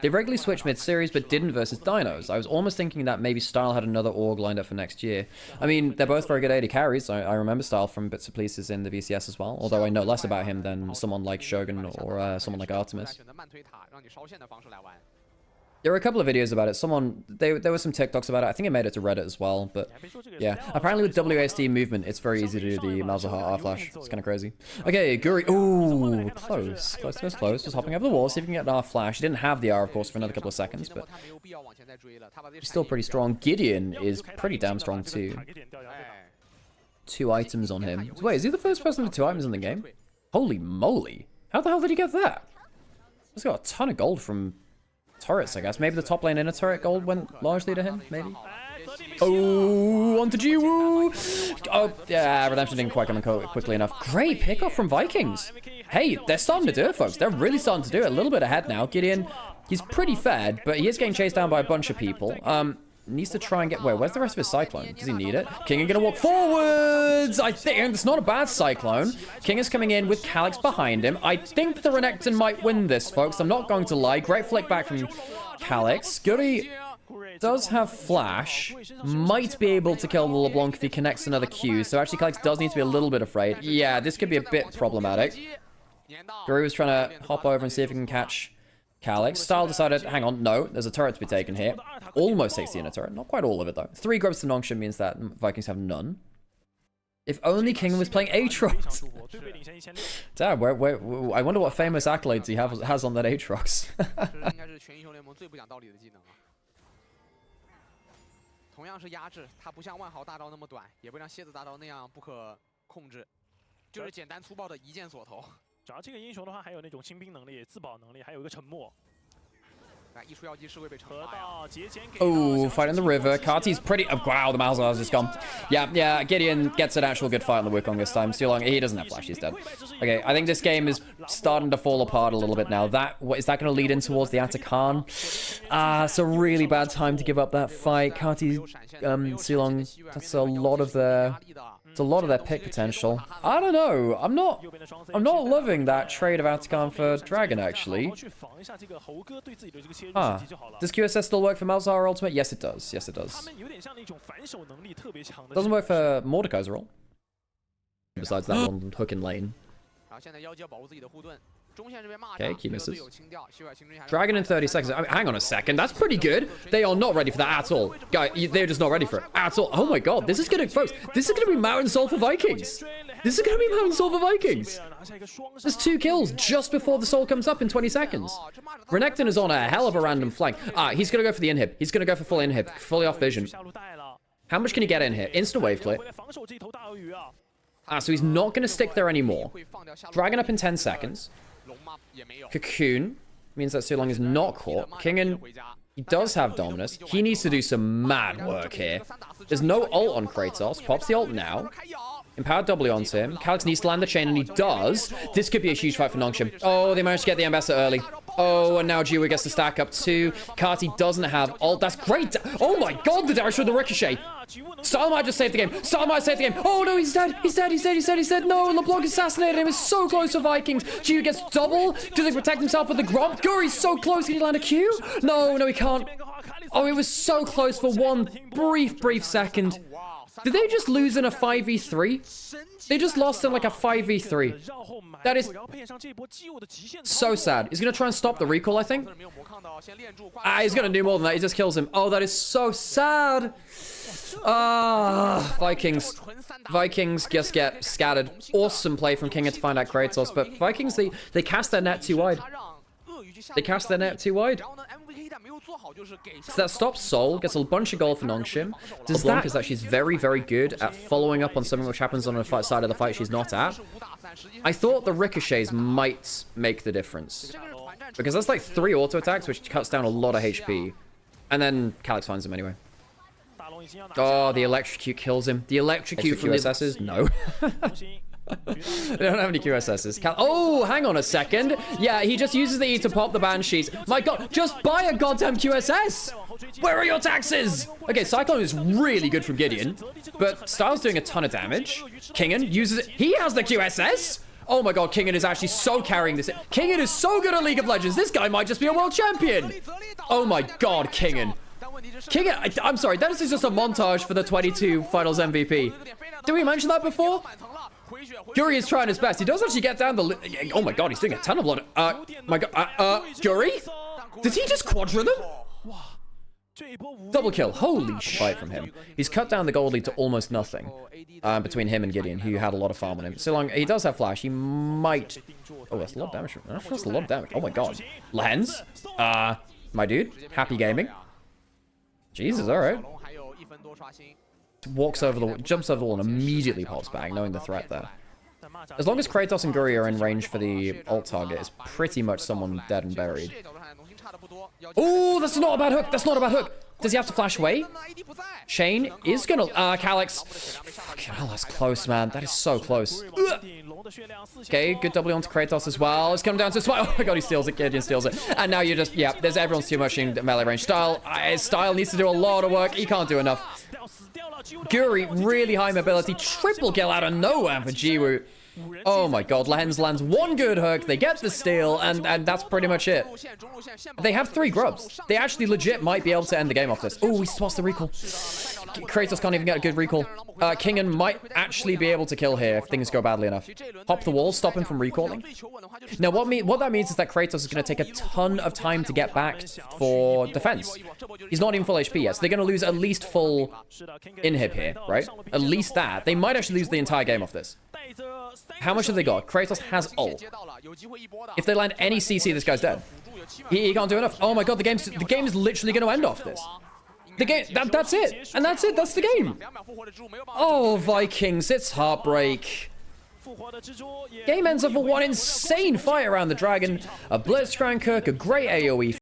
They regularly switch mid-series, but didn't versus Dinos. I was almost thinking that maybe Style had another org lined up for next year. I mean, they're both very good AD carries. I remember Style from bits and pieces in the VCS as well, although I know less about him than someone like Shogun or someone like Artemis. There were a couple of videos about it. There were some TikToks about it. I think it made it to Reddit as well, but yeah. Apparently with WASD movement, it's very easy to do the Malzahar R-Flash. It's kind of crazy. Okay, Guri. Ooh, close. Just hopping over the wall, see if we can get an R-Flash. He didn't have the R, of course, for another couple of seconds, but he's still pretty strong. Gideon is pretty damn strong, too. 2 items on him. Wait, is he the first person with 2 items in the game? Holy moly. How the hell did he get that? He's got a ton of gold from turrets, I guess. Maybe the top lane inner turret gold went largely to him, maybe? Oh, onto Jiwoo! Oh, yeah, Redemption didn't quite come in quickly enough. Great pickup from Vikings. Hey, they're starting to do it, folks. They're really starting to do it. A little bit ahead now. Gideon, he's pretty fed, but he is getting chased down by a bunch of people. Needs to try and get... Wait, where's the rest of his Cyclone? Does he need it? King is going to walk forwards! I think it's not a bad Cyclone. King is coming in with Calyx behind him. I think the Renekton might win this, folks. I'm not going to lie. Great flick back from Calyx. Guri does have Flash. Might be able to kill the LeBlanc if he connects another Q. So actually, Calyx does need to be a little bit afraid. Yeah, this could be a bit problematic. Guri was trying to hop over and see if he can catch Calyx. Style decided, hang on, no, there's a turret to be taken here. Almost takes the inner turret. Not quite all of it, though. 3 grubs to Nongshin means that Vikings have none. If only King was playing Aatrox. Damn, I wonder what famous accolades he has on that Aatrox. Oh, fight in the river. Karti's pretty... Oh, wow, the Malzahar's just gone. Yeah, Gideon gets an actual good fight on the Wukong this time. Too long. He doesn't have flash, he's dead. Okay, I think this game is starting to fall apart a little bit now. Is that going to lead in towards the Atakan? It's a really bad time to give up that fight. Karti, Silong, that's a lot of their... It's a lot of their pick potential. I don't know. I'm not loving that trade of Atakan for Dragon, actually. Does QSS still work for Malzahar ultimate? Yes, it does. Yes, it does. Doesn't work for Mordekaiser ult. Besides that one hook in lane. Okay, key misses. Dragon in 30 seconds. I mean, hang on a second. That's pretty good. They are not ready for that at all. Guy, they're just not ready for it at all. Oh my god, this is gonna, folks, this is gonna be Mountain Soul for Vikings. This is gonna be Mountain Soul for Vikings. There's 2 kills just before the soul comes up in 20 seconds. Renekton is on a hell of a random flank. He's gonna go for the inhib. He's gonna go for full inhib, fully off vision. How much can he get in here? Instant wave clip. So he's not gonna stick there anymore. Dragon up in 10 seconds. Cocoon means that so long as not caught. Kingen, he does have Dominus. He needs to do some mad work here. There's no ult on Kratos. Pops the ult now. Empowered W onto him. Calix needs to land the chain, and he does. This could be a huge fight for Nongshim. Oh, they managed to get the Ambassador early. Oh, and now Jiwa gets to stack up too. Kati doesn't have ult. That's great. Oh my god, the dash with the ricochet. Style might just save the game. Style might save the game. Oh no, he's dead. He's dead. He's dead. He's dead. He's dead. No, LeBlanc assassinated him. It's so close for Vikings. Jiwa gets double. Does he protect himself with the Gromp? Guri's so close. Can he land a Q? No, he can't. Oh, it was so close for one brief second. Did they just lose in a 5v3? They just lost in like a 5v3. That is so sad. He's going to try and stop the recall, I think. He's going to do more than that. He just kills him. Oh, that is so sad. Vikings. Vikings just get scattered. Awesome play from Kinga to find out Kratos. But Vikings, they cast their net too wide. They cast their net too wide. So that stops Soul, gets a bunch of gold for Nongshim. Does that, because that she's very, very good at following up on something which happens on the side of the fight she's not at. I thought the ricochets might make the difference. Because that's like 3 auto attacks, which cuts down a lot of HP. And then Calix finds him anyway. Oh, the electrocute kills him. The electrocute from QSSs? No. They don't have any QSSs. Oh, hang on a second. Yeah, he just uses the E to pop the Banshees. My god, just buy a goddamn QSS! Where are your taxes? Okay, Cyclone is really good from Gideon, but Styles doing a ton of damage. Kingen uses it. He has the QSS? Oh my god, Kingen is actually so carrying this. Kingen is so good at League of Legends. This guy might just be a world champion. Oh my god, Kingen. Kingen, I'm sorry, that is just a montage for the 22 Finals MVP. Did we mention that before? Guri is trying his best. He does actually get down the... Oh my god, he's doing a ton of blood. My god, Guri? Did he just quadra them? Double kill. Holy shit from him. He's cut down the gold lead to almost nothing between him and Gideon, who had a lot of farm on him. So long, he does have flash. He might... Oh, that's a lot of damage. That's a lot of damage. Oh my god. Lens? My dude, happy gaming. Jesus, alright. Walks over the wall, jumps over the wall, and immediately pops back, knowing the threat there. As long as Kratos and Guri are in range for the ult target, it's pretty much someone dead and buried. Oh, that's not a bad hook. That's not a bad hook. Does he have to flash away? Chain is gonna... Calix. Fucking hell, that's close, man. That is so close. Okay, good W onto Kratos as well. It's coming down to Smite. Oh my god, he steals it. Gideon steals it. And now you're just... Yeah, there's everyone's too much in melee range. Style needs to do a lot of work. He can't do enough. Guri, really high mobility. Triple kill out of nowhere for Jiwoo. Oh my god, Lens lands one good hook, they get the steal, and that's pretty much it. They have 3 grubs. They actually legit might be able to end the game off this. Oh, he spots the recall. Kratos can't even get a good recall. Kingen might actually be able to kill here if things go badly enough. Hop the wall, stop him from recalling. Now, what that means is that Kratos is going to take a ton of time to get back for defense. He's not even full HP yet, so they're going to lose at least full inhib here, right? At least that. They might actually lose the entire game off this. How much have they got? Kratos has ult. If they land any CC, this guy's dead. He can't do enough. Oh my god, the game is literally going to end off this. The game, that's it. And that's it. That's the game. Oh, Vikings, it's heartbreak. Game ends up with one insane fight around the dragon. A Blitzcrank hook, a great AoE